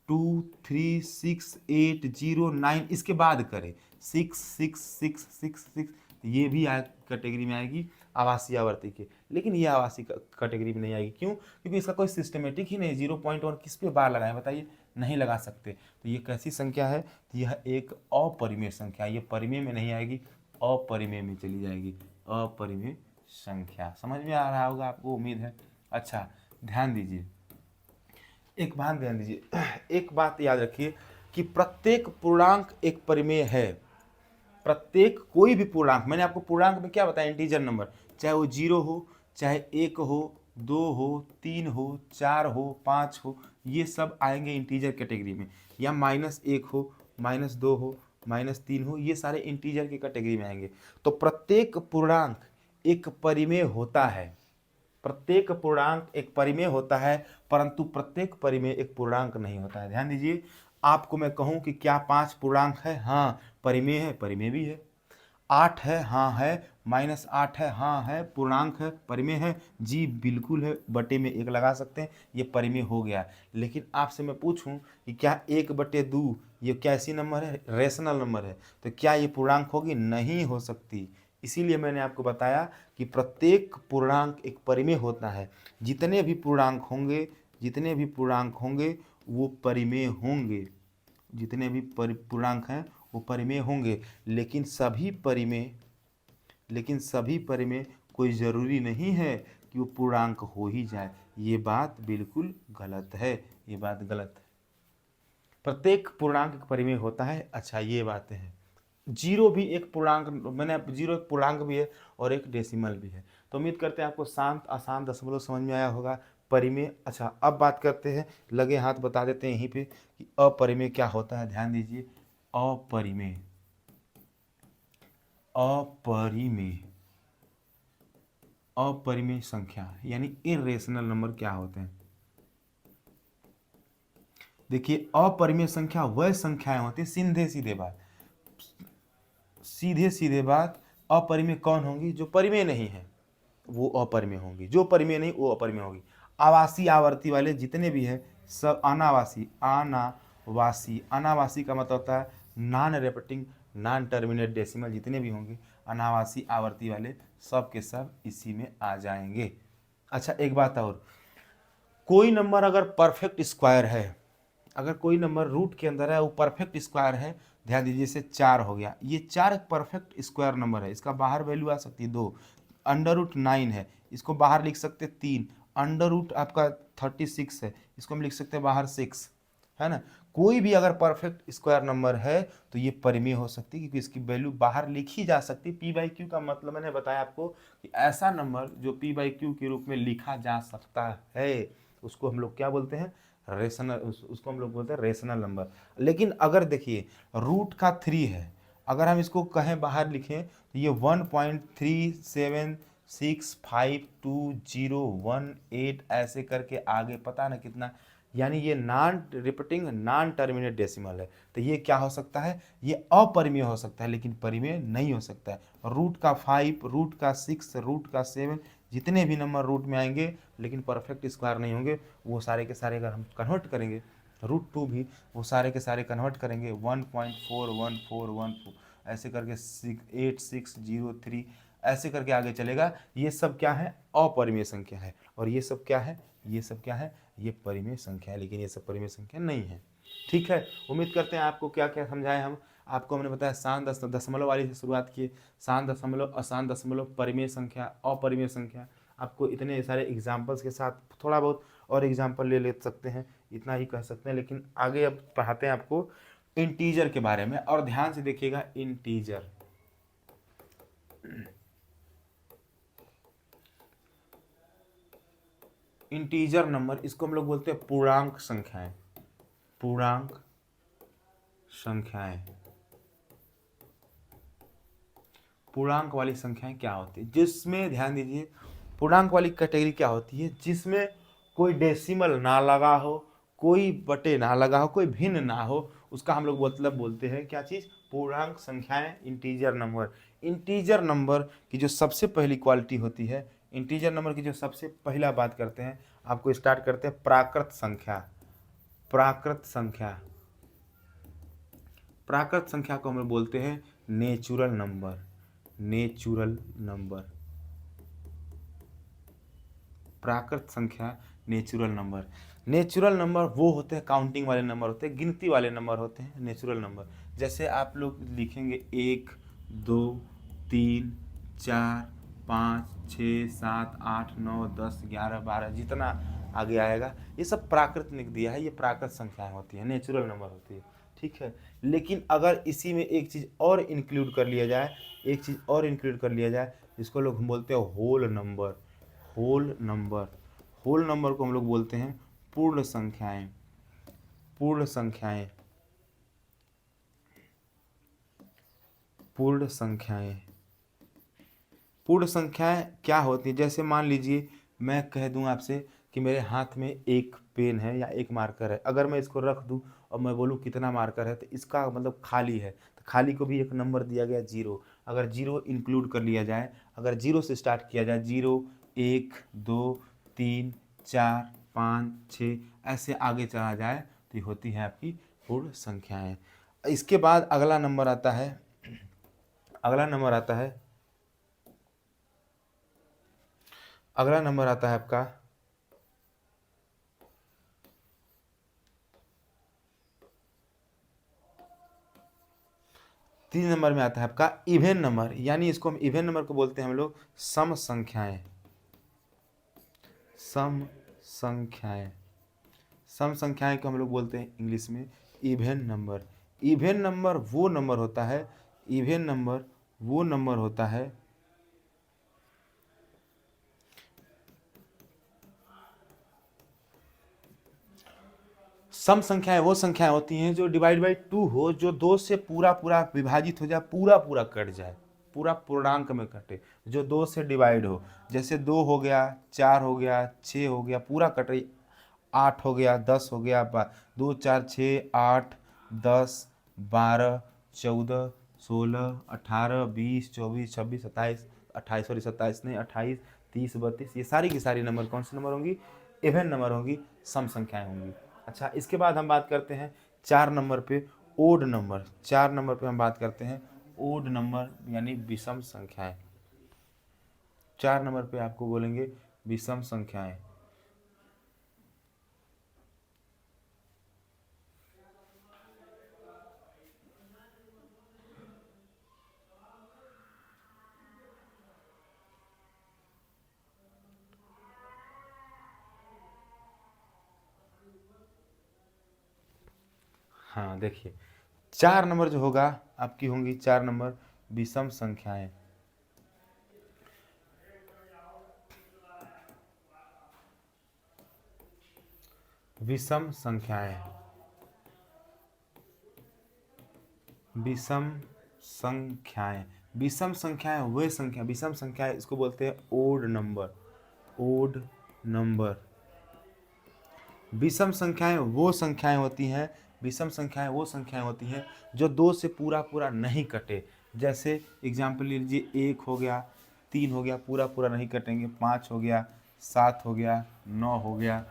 Speaker 1: 2 3 6 8 0 9, इसके बाद करें 6 6 6 6 6, ये भी कैटेगरी में आएगी आवासीय आवर्ती के, लेकिन ये आवासीय कैटेगरी में नहीं आएगी। क्यों? क्योंकि इसका कोई सिस्टमेटिक ही नहीं। 0.1 किस पे बार लगाएं बताइए? नहीं लगा सकते। तो ये कैसी संख्या है? तो यह एक अपरिमेय संख्या, ये परिमेय में नहीं आएगी, अपरिमेय में चली जाएगी। अपरिमेय संख्या समझ में आ रहा होगा आपको, उम्मीद है। अच्छा, ध्यान दीजिए, एक बात ध्यान दीजिए, एक बात याद रखिए कि प्रत्येक पूर्णांक एक परिमेय है। प्रत्येक कोई भी पूर्णांक, मैंने आपको पूर्णांक में क्या बताया? इंटीजर नंबर, चाहे वो 0 हो, चाहे 1 हो, 2 हो, 3 हो, 4 हो, 5 हो, ये सब आएंगे इंटीजर कैटेगरी में। या -1 हो, -2 हो, -3 हो, ये सारे इंटीजर की कैटेगरी में आएंगे। तो प्रत्येक पूर्णांक एक परिमेय होता है। प्रत्येक पूर्णांक एक परिमेय होता है, परंतु प्रत्येक परिमेय एक पूर्णांक नहीं होता है। ध्यान दीजिए, आपको मैं कहूं कि क्या 5 पूर्णांक है? हाँ परिमेय है, परिमेय भी है। 8 है, हाँ है। -8 है, हाँ है, पूर्णांक है, परिमेय है। जी बिल्कुल है, बटे में 1 लगा सकते हैं, ये परिमेय हो गया। लेकिन आपसे मैं पूछूं कि क्या 1/2 ये कैसी नंबर है? रेशनल नंबर है, तो क्या ये पूर्णांक होगी? नहीं हो सकती। इसीलिए मैंने आपको बताया कि प्रत्येक पूर्णांक एक परिमेय होता है। जितने भी पूर्णांक होंगे, जितने भी पूर्णांक होंगे वो परिमेय होंगे। जितने भी पूर्णांक हैं वो परिमेय होंगे, लेकिन सभी परिमेय कोई ज़रूरी नहीं है कि वो पूर्णांक हो ही जाए। ये बात बिल्कुल गलत है, ये बात गलत है। प्रत्येक पूर्णांक एक परिमेय होता है। अच्छा, ये बातें हैं। 0 भी एक पूर्णांक, मैंने 0 एक पूर्णांक भी है और एक डेसिमल भी है। तो उम्मीद करते हैं आपको शांत आसान दशमलव समझ में आया होगा। परिमेय। अच्छा, अब बात करते हैं, लगे हाथ बता देते हैं यहीं पे कि अपरिमेय क्या होता है। ध्यान दीजिए, अपरिमेय, अपरिमेय, अपरिमेय संख्या यानी इर्रेशनल नंबर क्या होते हैं? देखिए, अपरिमेय संख्या वह संख्याएं होती, सीधे सीधे बात, अपरिमेय कौन होंगी? जो परिमेय नहीं है वो अपरिमेय होंगी, जो परिमेय नहीं वो अपरिमेय होगी। आवासी आवर्ती वाले जितने भी हैं सब अनावासी। अनावासी का मतलब होता है non repeating, non terminate decimal, जितने भी होंगे अनावासी आवर्ती वाले सब के सब इसी में आ जाएंगे। अच्छा, एक बात और, कोई नंबर अगर परफेक्ट स्क्वायर है, अगर कोई नंबर रूट के अंदर है वो परफेक्ट स्क्वायर है, ध्यान दीजिए, जैसे 4 हो गया, ये 4 परफेक्ट स्क्वायर नंबर है। इसका बाहर वैल्यू आ सकती है 2, √9 है, इसको बाहर लिख सकते हैं 3, अंडर रूट आपका 36 है, इसको हम लिख सकते हैं बाहर 6, है ना। कोई भी अगर परफेक्ट स्क्वायर नंबर है तो ये परिमेय हो सकती है, क्योंकि इसकी वैल्यू बाहर लिखी जा सकती है। पी बाई क्यू का मतलब मैंने बताया आपको कि ऐसा नंबर जो पी बाई क्यू के रूप में लिखा जा सकता है उसको हम लोग क्या बोलते हैं, रेशनल, उसको हम लोग बोलते हैं रेशनल नंबर। लेकिन अगर देखिए रूट का 3 है, अगर हम इसको कहें बाहर लिखें तो ये 1.37652018 ऐसे करके आगे पता ना कितना, यानी ये non repeating non terminate decimal है। तो ये क्या हो सकता है, ये अपरिमेय हो सकता है लेकिन परिमेय नहीं हो सकता है। रूट का 5, रूट का 6, रूट का 7, जितने भी नंबर रूट में आएंगे लेकिन परफेक्ट स्क्वायर नहीं होंगे, वो सारे के सारे अगर हम कन्वर्ट करेंगे रूट 2 भी, वो सारे के सारे कन्वर्ट करेंगे 1.41414 ऐसे करके 8603 ऐसे करके आगे चलेगा। ये सब क्या है, अपरिमेय संख्या है। और ये सब क्या है, ये सब क्या है, ये परिमेय संख्या है, लेकिन ये सब परिमेय संख्या नहीं है। ठीक है, उम्मीद करते हैं आपको क्या क्या समझाए हम। आपको हमने बताया शांत दशमलव वाली से शुरुआत की, शांत दशमलव, अशांत दशमलव, परिमेय संख्या, अपरिमेय संख्या। आपको इतने सारे एग्जाम्पल्स के साथ थोड़ा बहुत और एग्जाम्पल ले सकते हैं, इतना ही कह सकते हैं। लेकिन आगे अब पढ़ाते हैं आपको इंटीजर के बारे में, और ध्यान से देखिएगा इंटीजर। इंटीजर नंबर, इसको हम लोग बोलते हैं पूर्णांक संख्याएं, पूर्णांक संख्याएं। पूर्णांक वाली संख्याएं क्या होती है, जिसमें ध्यान दीजिए, पूर्णांक वाली कैटेगरी क्या होती है, जिसमें कोई डेसिमल ना लगा हो, कोई बटे ना लगा हो, कोई भिन्न ना हो, उसका हम लोग मतलब बोलते हैं क्या चीज, पूर्णांक संख्याएं, इंटीजर नंबर। इंटीजर नंबर की जो सबसे पहली क्वालिटी होती है, इंटीजर नंबर की जो सबसे पहला बात करते हैं, आपको स्टार्ट करते हैं प्राकृत संख्या। प्राकृत संख्या, प्राकृत संख्या को हम लोग बोलते हैं नेचुरल नंबर, नेचुरल नंबर। प्राकृत संख्या, नेचुरल नंबर। नेचुरल नंबर वो होते हैं, काउंटिंग वाले नंबर होते हैं, गिनती वाले नंबर होते हैं नेचुरल नंबर। जैसे आप लोग लिखेंगे 1, 2, 3, 4, 5, 6, 7, 8, 9, 10, 11, 12 जितना आगे आएगा, ये सब प्राकृत लिख दिया है, ये प्राकृत संख्याएं होती हैं, नेचुरल नंबर होती है। ठीक है, लेकिन अगर इसी में एक चीज़ और इंक्लूड कर लिया जाए, एक चीज़ और इंक्लूड कर लिया जाए, जिसको लोग हम बोलते हैं whole number. Whole number, whole number को हम लोग बोलते हैं पूर्ण संख्याएं, पूर्ण संख्याएं, पूर्ण संख्याएं। पूर्ण संख्याएं क्या होती है, जैसे मान लीजिए मैं कह दूं आपसे कि मेरे हाथ में एक पेन है या एक मार्कर है, अगर मैं इसको रख दूं और मैं बोलूं कितना मार्कर है, तो इसका मतलब खाली है, तो खाली को भी एक नंबर दिया गया 0। अगर 0 इंक्लूड कर लिया जाए, अगर 0 से स्टार्ट किया जाए, 0, 1, 2, 3, 4, 5, 6 ऐसे आगे चला जाए, तो ये होती है आपकी पूर्ण संख्याएं। इसके बाद अगला नंबर आता है, अगला नंबर आता है, अगला नंबर आता है आपका 3 नंबर में आता है आपका इवन नंबर, यानी इसको हम इवन नंबर को बोलते हैं हम लोग सम संख्याएं, सम संख्याएं। सम संख्याएं को हम लोग बोलते हैं इंग्लिश में इवन नंबर। इवन नंबर वो नंबर होता है, इवन नंबर वो नंबर होता है, सम संख्याएं वो संख्याएं होती हैं जो डिवाइड बाई 2 हो, जो 2 से पूरा पूरा विभाजित हो जाए, पूरा पूरा कट जाए, पूरा पूर्णांक में कटे, जो 2 से डिवाइड हो। जैसे 2 हो गया, 4 हो गया, 6 हो गया, पूरा कट रही, 8 हो गया, 10 हो गया, 2, 4, 6, 8, 10, 12, 14, 16, 18, 20, 24, 26, 27, 28, सॉरी 27 नहीं, 28, 30, 32, ये सारी की सारी नंबर कौन सी नंबर होंगी, इवन नंबर होंगी, सम संख्याएं होंगी। अच्छा, इसके बाद हम बात करते हैं 4 नंबर पे ओड नंबर। 4 नंबर पे हम बात करते हैं ओड नंबर यानी विषम संख्याएं। 4 नंबर पे आपको बोलेंगे विषम संख्याएं। हाँ देखिए, 4 नंबर जो होगा आपकी होंगी 4 नंबर विषम संख्याएं। विषम संख्याएं, विषम संख्याएं, विषम संख्याएं वे संख्या, विषम संख्याएं इसको बोलते हैं ओड नंबर, ओड नंबर। विषम संख्याएं वो संख्याएं होती हैं, विषम संख्याएं वो संख्याएं होती हैं जो 2 से पूरा पूरा नहीं कटे। जैसे एग्जाम्पल ले लीजिए, 1 हो गया, 3 हो गया, पूरा पूरा नहीं कटेंगे, 5 हो गया, 7 हो गया, 9 हो गया,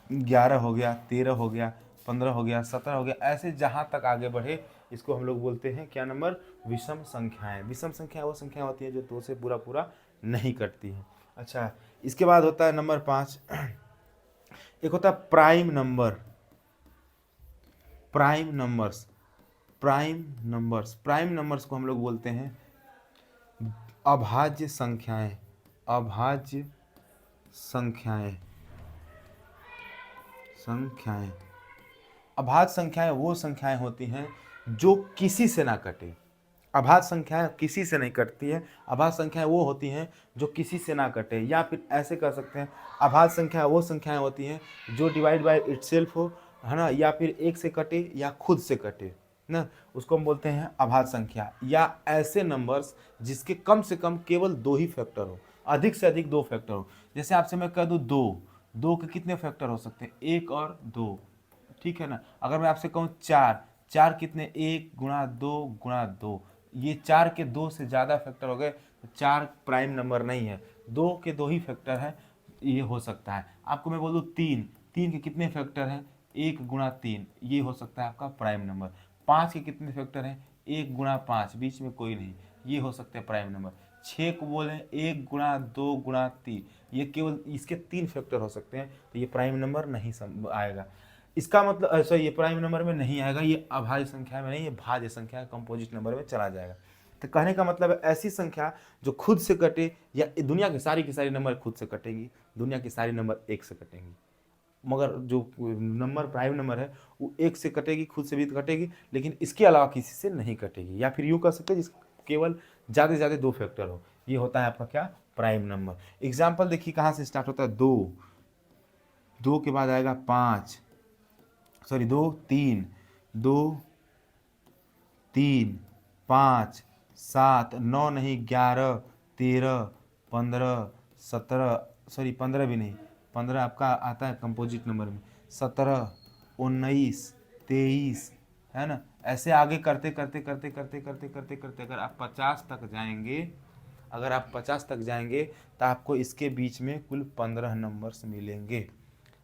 Speaker 1: 11 हो गया, 13 हो गया, 15 हो गया, 17 हो गया, ऐसे जहाँ तक आगे बढ़े इसको हम लोग बोलते हैं क्या नंबर, विषम संख्याएं। विषम संख्या वो संख्या होती है जो 2 से पूरा पूरा नहीं कटती है। अच्छा, इसके बाद होता है नंबर 5, एक होता है prime number, prime numbers, prime numbers, prime numbers को हम लोग बोलते हैं अभाज्य संख्याएं, अभाज्य संख्याएं, संख्याएं। अभाज्य संख्याएं वो संख्याएं होती हैं जो किसी से ना कटे। अभाज्य संख्याएं किसी से नहीं कटती है, अभाज्य संख्याएं वो होती हैं जो किसी से ना कटे, या फिर ऐसे कह सकते हैं अभाज्य संख्या वो संख्याएं होती हैं जो डिवाइड बाय इटसेल्फ हो, है ना, या फिर एक से कटे या खुद से कटे ना, उसको हम बोलते हैं अभाज्य संख्या। या ऐसे नंबर्स जिसके कम से कम केवल 2 ही फैक्टर हो, अधिक से अधिक 2 फैक्टर हो। जैसे आपसे मैं कह दूँ 2, 2 के कितने फैक्टर हो सकते हैं, 1 और 2, ठीक है ना। अगर मैं आपसे कहूँ 4, 4 कितने, 1 गुणा 2 गुणा 2, ये 4 के 2 से ज़्यादा फैक्टर हो गए तो 4 प्राइम नंबर नहीं है, 2 के 2 ही फैक्टर है, ये हो सकता है। आपको मैं बोलूँ 3, 3 के कितने फैक्टर हैं, 1 गुणा 3, ये हो सकता है आपका प्राइम नंबर। 5 के कितने फैक्टर हैं, 1 गुणा 5, बीच में कोई नहीं, ये हो सकते हैं प्राइम नंबर। 6 को बोले 1 गुणा 2 गुणा 3, ये केवल इसके 3 फैक्टर हो सकते हैं, तो ये प्राइम नंबर नहीं आएगा। इसका मतलब ऐसा, ये प्राइम नंबर में नहीं आएगा, ये अभाज्य संख्या में नहीं, ये भाज्य संख्या कंपोजिट नंबर में चला जाएगा। तो कहने का मतलब है ऐसी संख्या जो खुद से कटे, या दुनिया की सारी नंबर खुद से कटेगी, दुनिया की सारी नंबर 1 से कटेंगी, मगर जो नंबर प्राइम नंबर है वो 1 से कटेगी, खुद से भी कटेगी, लेकिन इसके अलावा किसी से नहीं कटेगी। या फिर यूँ कह सकते हैं जिस केवल ज़्यादा से ज़्यादा 2 फैक्टर हो, ये होता है आपका क्या, प्राइम नंबर। एग्जाम्पल देखिए कहाँ से स्टार्ट होता है, 2, 2 के बाद आएगा 5, सॉरी 2 3, 2 3 5 7 9 नहीं, 11 13 15 17, सॉरी 15 भी नहीं, 15 आपका आता है कंपोजिट नंबर में, 17 19 23, है ना। ऐसे आगे करते करते करते करते करते करते करते अगर आप 50 तक जाएंगे, अगर आप 50 तक जाएंगे तो आपको इसके बीच में कुल 15 नंबर्स मिलेंगे।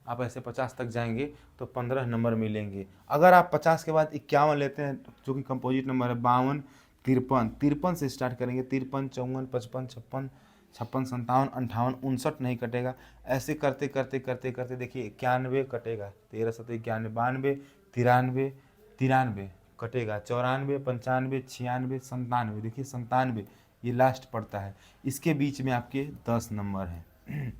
Speaker 1: आप ऐसे 50 तक जाएंगे तो 15 नंबर मिलेंगे। अगर आप 50 के बाद 51 लेते हैं जो कि कंपोजिट नंबर है, 52 53, 53 से स्टार्ट करेंगे, 53 54 55 56 56 57 58 59 नहीं कटेगा। ऐसे करते करते करते करते देखिए 91 कटेगा, 13 7 91 92 93 93 कटेगा, 94 95 96 97, देखिए 97 ये लास्ट पड़ता है। इसके बीच में आपके 10 नंबर हैं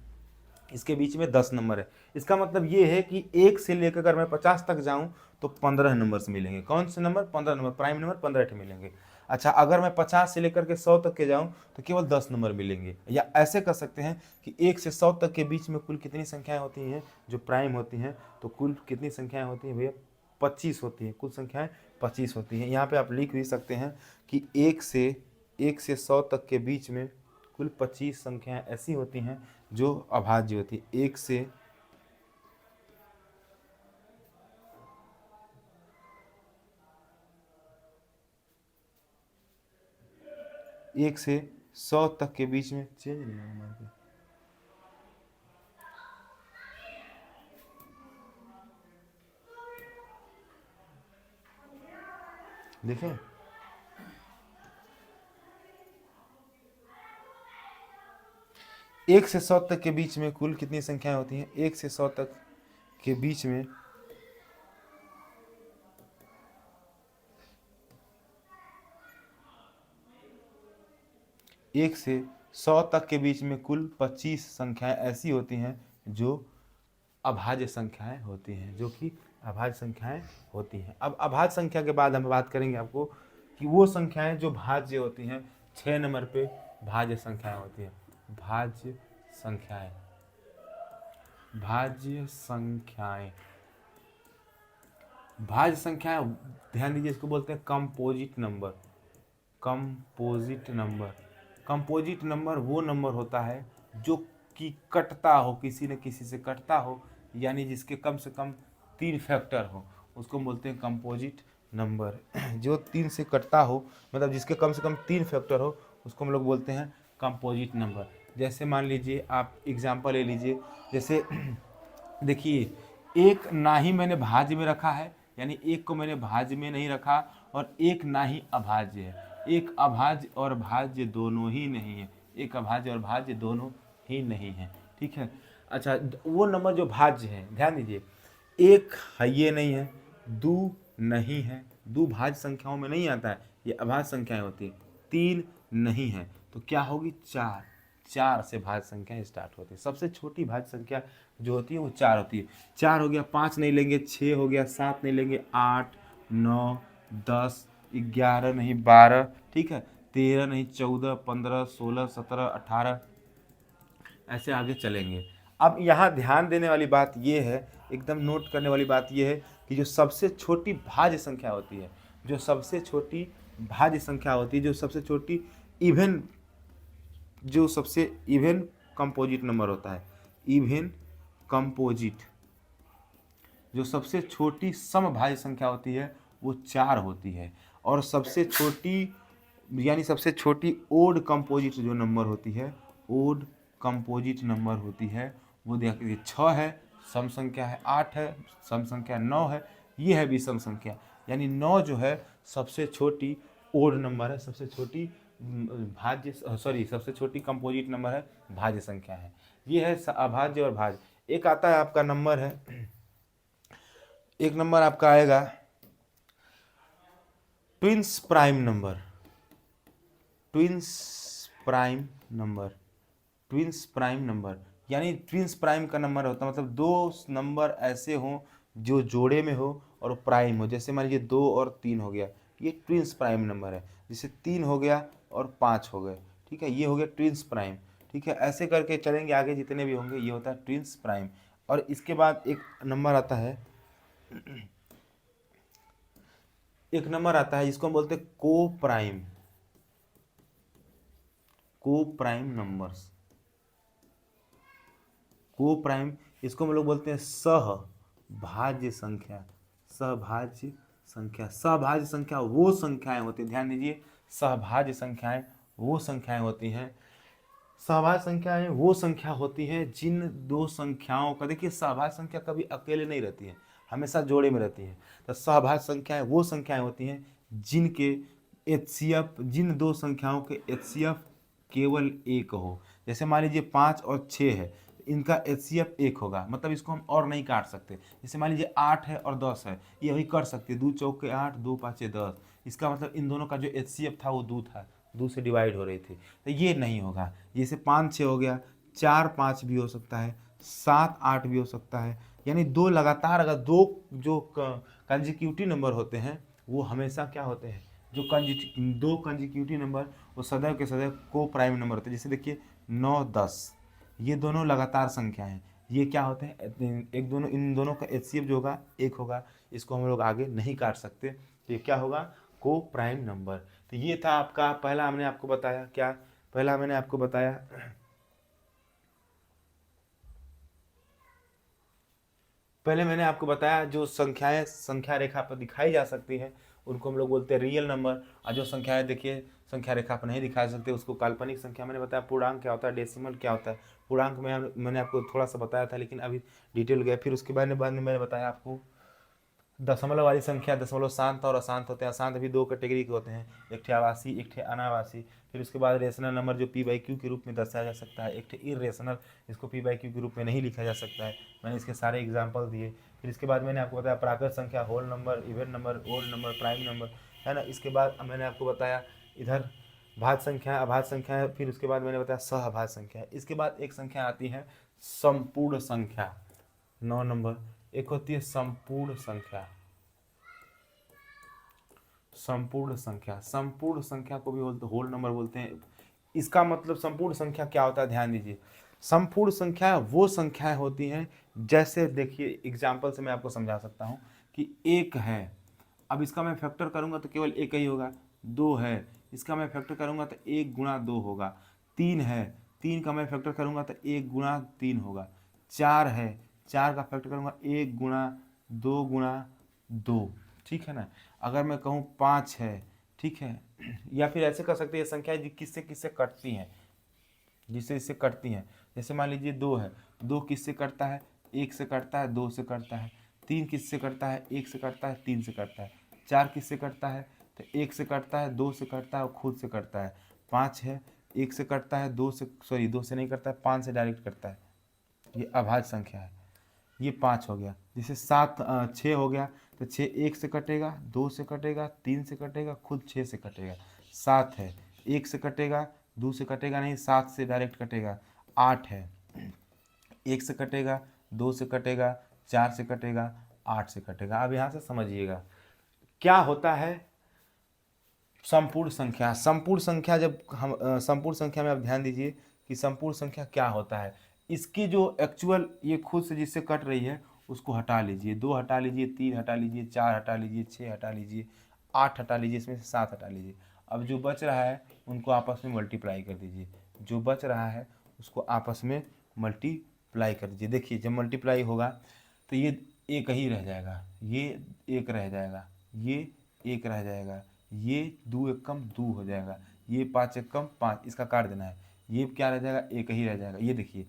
Speaker 1: इसके बीच में 10 नंबर है। इसका मतलब ये है कि 1 से लेकर अगर मैं 50 तक जाऊं तो 15 नंबर्स मिलेंगे। कौन से नंबर, 15 नंबर, प्राइम नंबर 15 मिलेंगे। अच्छा, अगर मैं 50 से लेकर के 100 तक के जाऊं तो केवल 10 नंबर मिलेंगे। या ऐसे कर सकते हैं कि 1 से 100 तक के बीच में कुल कितनी संख्याएं होती हैं जो प्राइम होती हैं, तो कुल कितनी संख्याएं होती हैं भैया, 25 होती हैं, कुल संख्याएं 25 होती हैं। यहाँ पे आप लिख भी सकते हैं कि 1 से 100 तक के बीच में कुल 25 संख्याएं ऐसी होती हैं जो अभाज्य होती है। 1 से 100 तक के बीच में चेंज नहीं होगा। देखें, 1 से 100 तक के बीच में कुल कितनी संख्याएं होती हैं, 1 से 100 तक के बीच में 1 से 100 तक के बीच में कुल 25 संख्याएं ऐसी होती हैं जो अभाज्य संख्याएं होती हैं, जो कि अभाज्य संख्याएं होती हैं। अब अभाज्य संख्या के बाद हम बात करेंगे आपको कि वो संख्याएं जो भाज्य होती हैं, 6 नंबर पे भाज्य संख्याएं होती हैं। भाज्य संख्याएं, भाज्य संख्याएं, भाज्य संख्याएं, ध्यान दीजिए, इसको बोलते हैं composite number. Composite number, composite number वो नंबर होता है जो कि कटता हो, किसी न किसी से कटता हो, यानी जिसके कम से कम 3 फैक्टर हो, उसको बोलते हैं कंपोजिट नंबर। जो 3 से कटता हो, मतलब जिसके कम से कम 3 फैक्टर हो, उसको हम लोग बोलते हैं कंपोजिट नंबर। जैसे मान लीजिए, आप एग्जांपल ले लीजिए, जैसे देखिए, एक ना ही मैंने भाज्य में रखा है, यानी एक को मैंने भाज्य में नहीं रखा, और एक ना ही अभाज्य है। एक अभाज्य और भाज्य दोनों ही नहीं है, एक अभाज्य और भाज्य दोनों ही नहीं है, ठीक है। अच्छा, वो नंबर जो भाज्य है, ध्यान दीजिए, एक है ये नहीं है, दो नहीं है, दो भाज्य संख्याओं में नहीं आता है, ये अभाज्य संख्याएं होती है। तीन नहीं है, तो क्या होगी, चार। चार से भाज्य संख्याएं स्टार्ट होती है। सबसे छोटी भाज्य संख्या जो होती है वो चार होती है। चार हो गया, पाँच नहीं लेंगे, छः हो गया, सात नहीं लेंगे, आठ, नौ, 10, 11 नहीं, 12, ठीक है, 13 नहीं, 14, 15, 16, 17, 18, ऐसे आगे चलेंगे। अब यहाँ ध्यान देने वाली बात ये है, एकदम नोट करने वाली बात ये है कि जो सबसे छोटी भाज्य संख्या होती है, जो सबसे छोटी भाज्य संख्या होती है, जो सबसे छोटी इवन, जो सबसे इवन कंपोजिट नंबर होता है, इवन कंपोजिट, जो सबसे छोटी समभाज्य संख्या होती है वो चार होती है। और सबसे छोटी, यानी सबसे छोटी ओड कंपोजिट जो नंबर होती है, ओड कंपोजिट नंबर होती है, वो देखिए 6 है, सम संख्या है, 8 है, सम संख्या 9 है, ये है विषम संख्या, यानी 9 जो है सबसे छोटी ओड नंबर है, सबसे छोटी भाज्य, सबसे छोटी कंपोजिट नंबर है, भाज्य संख्या है। ये है अभाज्य और भाज्य। एक आता है आपका नंबर है, एक नंबर आपका आएगा twins prime number. Twins prime number, twins prime number, यानी ट्विंस प्राइम का नंबर होता है, मतलब दो नंबर ऐसे हों जो जोड़े में हो और प्राइम हो। जैसे मान लीजिए 2 और 3 हो गया, ये ट्विंस प्राइम नंबर है। जैसे 3 हो गया और 5 हो गए, ठीक है, ये हो गया ट्विंस प्राइम, ठीक है। ऐसे करके चलेंगे आगे, जितने भी होंगे ये होता है ट्विंस प्राइम। और इसके बाद एक नंबर आता है, एक नंबर आता है जिसको हम बोलते हैं को प्राइम, को प्राइम नंबर्स, को प्राइम, इसको हम लोग बोलते हैं सहभाज्य संख्या। सहभाज्य संख्या, सहभाज्य संख्या वो संख्याएं होती हैं, ध्यान दीजिए, सहभाज्य संख्याएं वो संख्याएं होती हैं, सहभाज्य संख्याएं वो संख्या होती हैं जिन दो संख्याओं का, देखिए सहभाज्य संख्या कभी अकेले नहीं रहती है, हमेशा जोड़े में रहती है। तो सहभाज्य संख्याएं वो संख्याएं होती हैं जिनके एचसीएफ, जिन दो संख्याओं के एचसीएफ केवल एक हो। जैसे मान लीजिए 5 और 6 है, इनका एचसीएफ 1 होगा, मतलब इसको हम और नहीं काट सकते। जैसे मान लीजिए 8 है और 10 है, ये अभी कर सकते हैं, 2 चौके 8, 2 पाँचे 10, इसका मतलब इन दोनों का जो एचसीएफ था वो 2 था, 2 से डिवाइड हो रही थी, तो ये नहीं होगा। जैसे 5 6 हो गया, 4 5 भी हो सकता है, 7 8 भी हो सकता है, यानी दो लगातार, अगर दो जो कंजिक्यूटिव नंबर होते हैं वो हमेशा क्या होते हैं, जो दो कंजिक्यूटिव नंबर वो सदैव के सदैव को प्राइम नंबर होते हैं। जैसे देखिए 9 10, ये दोनों लगातार संख्या हैं, ये क्या होते हैं, एक दोनों, इन दोनों का एचसीएफ जो होगा 1 होगा, इसको हम लोग आगे नहीं काट सकते, तो ये क्या होगा, को प्राइम नंबर। तो ये था आपका पहला, हमने आपको बताया क्या, पहला मैंने आपको बताया पहले मैंने आपको बताया जो संख्याएं संख्या रेखा पर दिखाई जा सकती हैं उनको हम लोग बोलते हैं रियल नंबर, और जो संख्याएं देखिए संख्या रेखा पर नहीं दिखा सकते उसको काल्पनिक संख्या। मैंने बताया पूर्णांक क्या होता है, डेसिमल क्या होता है। पूर्णांक में मैंने आपको थोड़ा सा बताया था, लेकिन अभी डिटेल गया। फिर उसके बाद में मैंने बताया आपको दशमलव वाली संख्या, दशमलव शांत और अशांत होते हैं। अशांत भी 2 कैटेगरी के होते हैं, एक ठे आवासी, एक ठे अनावासी। फिर उसके बाद रेशनल नंबर जो p/q के रूप में दर्शाया जा सकता है, एक ठे इरेशनल, इसको p/q के रूप में नहीं लिखा जा सकता है। मैंने इसके सारे एग्जाम्पल दिए। फिर इसके बाद मैंने आपको बताया प्राकृत संख्या, whole number, even number, odd number, prime number, है ना। इसके बाद मैंने आपको बताया इधर भाज्य संख्या, अभाज्य संख्या है। फिर उसके बाद मैंने बताया सहभाज्य संख्या। इसके बाद एक संख्या आती है संपूर्ण संख्या। 9 नंबर। एक होती है संपूर्ण संख्या, संपूर्ण संख्या, संपूर्ण संख्या को भी होल नंबर बोलते हैं। इसका मतलब संपूर्ण संख्या क्या होता है, ध्यान दीजिए। संपूर्ण संख्या वो संख्याएं होती हैं, जैसे देखिए एग्जाम्पल से मैं आपको समझा सकता हूँ कि एक है, अब इसका मैं फैक्टर करूंगा तो केवल एक ही होगा। दो है, इसका मैं फैक्टर करूंगा तो एक गुणा दो होगा। तीन है, तीन का मैं फैक्टर करूंगा तो एक गुणा तीन होगा। चार है, चार का फैक्टर करूंगा एक गुणा दो गुणा दो, ठीक है ना। अगर मैं कहूँ पाँच है, ठीक है, या फिर ऐसे कर सकते हैं संख्या किससे किससे कटती हैं, जिससे इससे कटती हैं। जैसे मान लीजिए दो है, दो किससे कटता है, एक से कटता है, दो से कटता है। तीन किससे कटता है, एक से कटता है, तीन से कटता है। चार किससे कटता है, तो एक से कटता है, दो से कटता है और खुद से कटता है। पाँच है, एक से कटता है, दो से, सॉरी दो से नहीं कटता है, पाँच से डायरेक्ट कटता है। ये अभाज्य संख्या है, ये पाँच हो गया। जैसे सात छः हो गया, तो छः एक से कटेगा, दो से कटेगा, तीन से कटेगा, खुद छः से कटेगा। सात है, एक से कटेगा, दो से कटेगा नहीं, सात से डायरेक्ट कटेगा। आठ है, एक से कटेगा, दो से कटेगा, चार से कटेगा, आठ से कटेगा। अब यहाँ से समझिएगा क्या होता है संपूर्ण संख्या। संपूर्ण संख्या जब हम संपूर्ण संख्या में आप ध्यान दीजिए कि संपूर्ण संख्या क्या होता है। इसकी जो एक्चुअल ये खुद से जिससे कट रही है उसको हटा लीजिए, दो हटा लीजिए, तीन हटा लीजिए, चार हटा लीजिए, छः हटा लीजिए, आठ हटा लीजिए, इसमें से सात हटा लीजिए। अब जो बच रहा है उनको आपस में मल्टीप्लाई कर दीजिए, जो बच रहा है उसको आपस में मल्टीप्लाई कर दीजिए। देखिए जब मल्टीप्लाई होगा तो ये एक ही रह जाएगा, ये एक रह जाएगा, ये एक रह जाएगा, ये दो एक कम दो हो जाएगा, ये पाँच एक कम पाँच, इसका काट देना है। ये क्या रह जाएगा, एक ही रह जाएगा। ये देखिए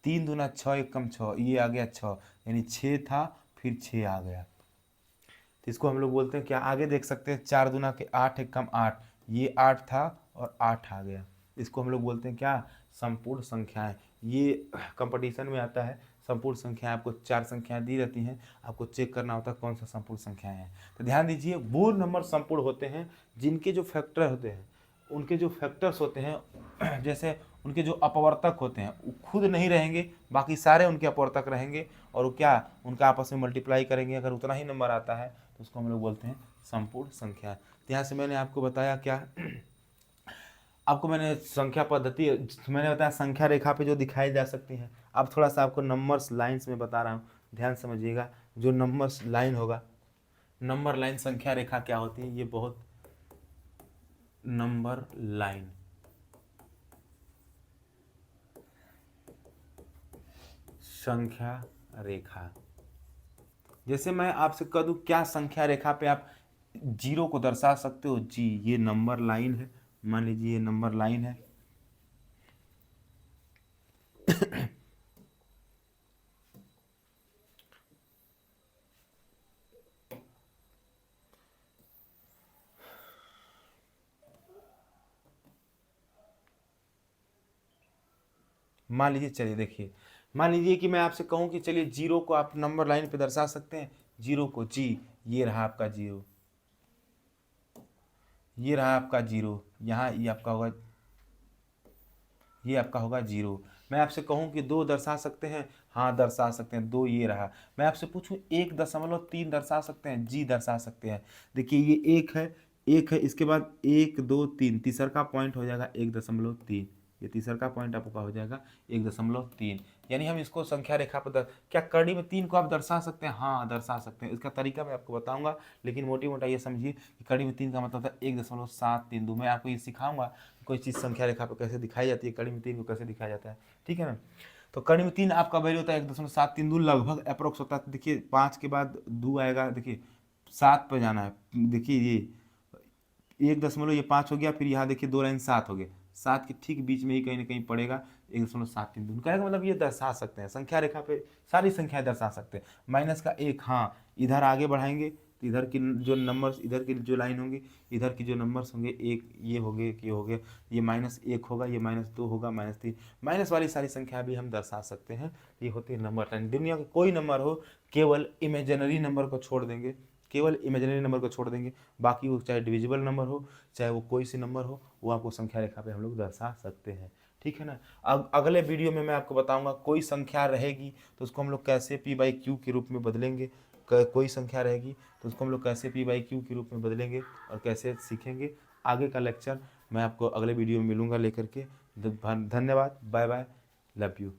Speaker 1: तीन दूना छः एक कम छः, ये आ गया छः, यानी छः था फिर छः आ गया, तो इसको हम लोग बोलते हैं क्या, आगे देख सकते हैं चार दूना के आठ एक कम आठ, ये आठ था और आठ आ गया। इसको हम लोग बोलते हैं क्या, संपूर्ण संख्याएं। ये कंपटीशन में आता है। संपूर्ण संख्याएं आपको चार संख्याएं दी रहती हैं, आपको चेक करना होता है कौन सा संपूर्ण संख्याएं हैं। तो ध्यान दीजिए वो नंबर संपूर्ण होते हैं जिनके जो फैक्टर होते हैं, उनके जो फैक्टर्स होते हैं, जैसे उनके जो अपवर्तक होते हैं वो खुद नहीं रहेंगे, बाकी सारे उनके अपवर्तक रहेंगे और वो क्या उनका आपस में मल्टीप्लाई करेंगे। अगर उतना ही नंबर आता है तो उसको हम लोग बोलते हैं संपूर्ण संख्या। तो यहाँ से मैंने आपको बताया क्या, आपको मैंने संख्या पद्धति मैंने बताया संख्या रेखा पे जो दिखाई जा सकती हैं। अब थोड़ा सा आपको नंबर्स लाइंस में बता रहा हूँ, ध्यान समझिएगा। जो नंबर्स लाइन होगा, नंबर लाइन संख्या रेखा क्या होती है, ये बहुत नंबर लाइन, संख्या रेखा। जैसे मैं आपसे कह दूं क्या संख्या रेखा पे आप जीरो को दर्शा सकते हो, जी ये नंबर लाइन है, मान लीजिए ये नंबर लाइन है। मान लीजिए, चलिए देखिए, मान लीजिए कि मैं आपसे कहूं कि चलिए जीरो को आप नंबर लाइन पे दर्शा सकते हैं, जीरो को, जी ये रहा आपका जीरो, ये रहा आपका जीरो, यहाँ ये आपका होगा, ये आपका होगा जीरो। मैं आपसे कहूं कि दो दर्शा सकते हैं, हाँ दर्शा सकते हैं, दो ये रहा। मैं आपसे पूछूं 1.3 दर्शा सकते हैं, जी दर्शा सकते हैं। देखिए ये एक है, एक है, इसके बाद एक दो तीन, तीसर का पॉइंट हो जाएगा 1.3, ये तीसर का पॉइंट आपका हो जाएगा 1.3। यानी हम इसको संख्या रेखा पर क्या कड़ी में तीन को आप दर्शा सकते हैं, हाँ दर्शा सकते हैं। इसका तरीका मैं आपको बताऊंगा, लेकिन मोटी मोटा ये समझिए कि कड़ी में तीन का मतलब था 1.732। मैं आपको ये सिखाऊंगा कोई चीज़ संख्या रेखा पर कैसे दिखाई जाती है, कड़ी में तीन को कैसे दिखाया जाता है, ठीक है ना। तो कड़ी में तीन आपका वैल्यू होता है 1.732, लगभग अप्रोक्स होता है। देखिए पाँच के बाद दो आएगा, देखिए सात पर जाना है। देखिए ये 1 दशमलव, ये पाँच हो गया, फिर यहाँ देखिए दो लाइन सात हो गए, सात के ठीक बीच में ही कहीं ना कहीं पड़ेगा 1.732। कहने का मतलब ये दर्शा सकते हैं संख्या रेखा पे, सारी संख्याएं दर्शा सकते हैं। माइनस का एक, हाँ इधर आगे बढ़ाएंगे तो इधर की जो नंबर्स, इधर की जो लाइन होंगी, इधर की जो नंबर्स होंगे, एक ये हो गए, ये हो गए, ये -1 होगा, ये -2 होगा, -3, माइनस वाली सारी संख्या भी हम दर्शा सकते हैं। ये होती है नंबर लाइन। दुनिया का कोई नंबर हो, केवल इमेजिनरी नंबर को छोड़ देंगे, केवल इमेजिनरी नंबर को छोड़ देंगे, बाकी वो चाहे डिविजिबल नंबर हो चाहे वो कोई सी नंबर हो, वो आपको संख्या रेखा पे हम लोग दर्शा सकते हैं, ठीक है ना। अगले वीडियो में मैं आपको बताऊंगा कोई संख्या रहेगी तो उसको हम लोग कैसे पी बाई क्यू के रूप में बदलेंगे, कोई संख्या रहेगी तो उसको हम लोग कैसे पी बाई क्यू के रूप में बदलेंगे और कैसे सीखेंगे। आगे का लेक्चर मैं आपको अगले वीडियो में मिलूंगा लेकर के। धन्यवाद, बाय बाय, लव यू।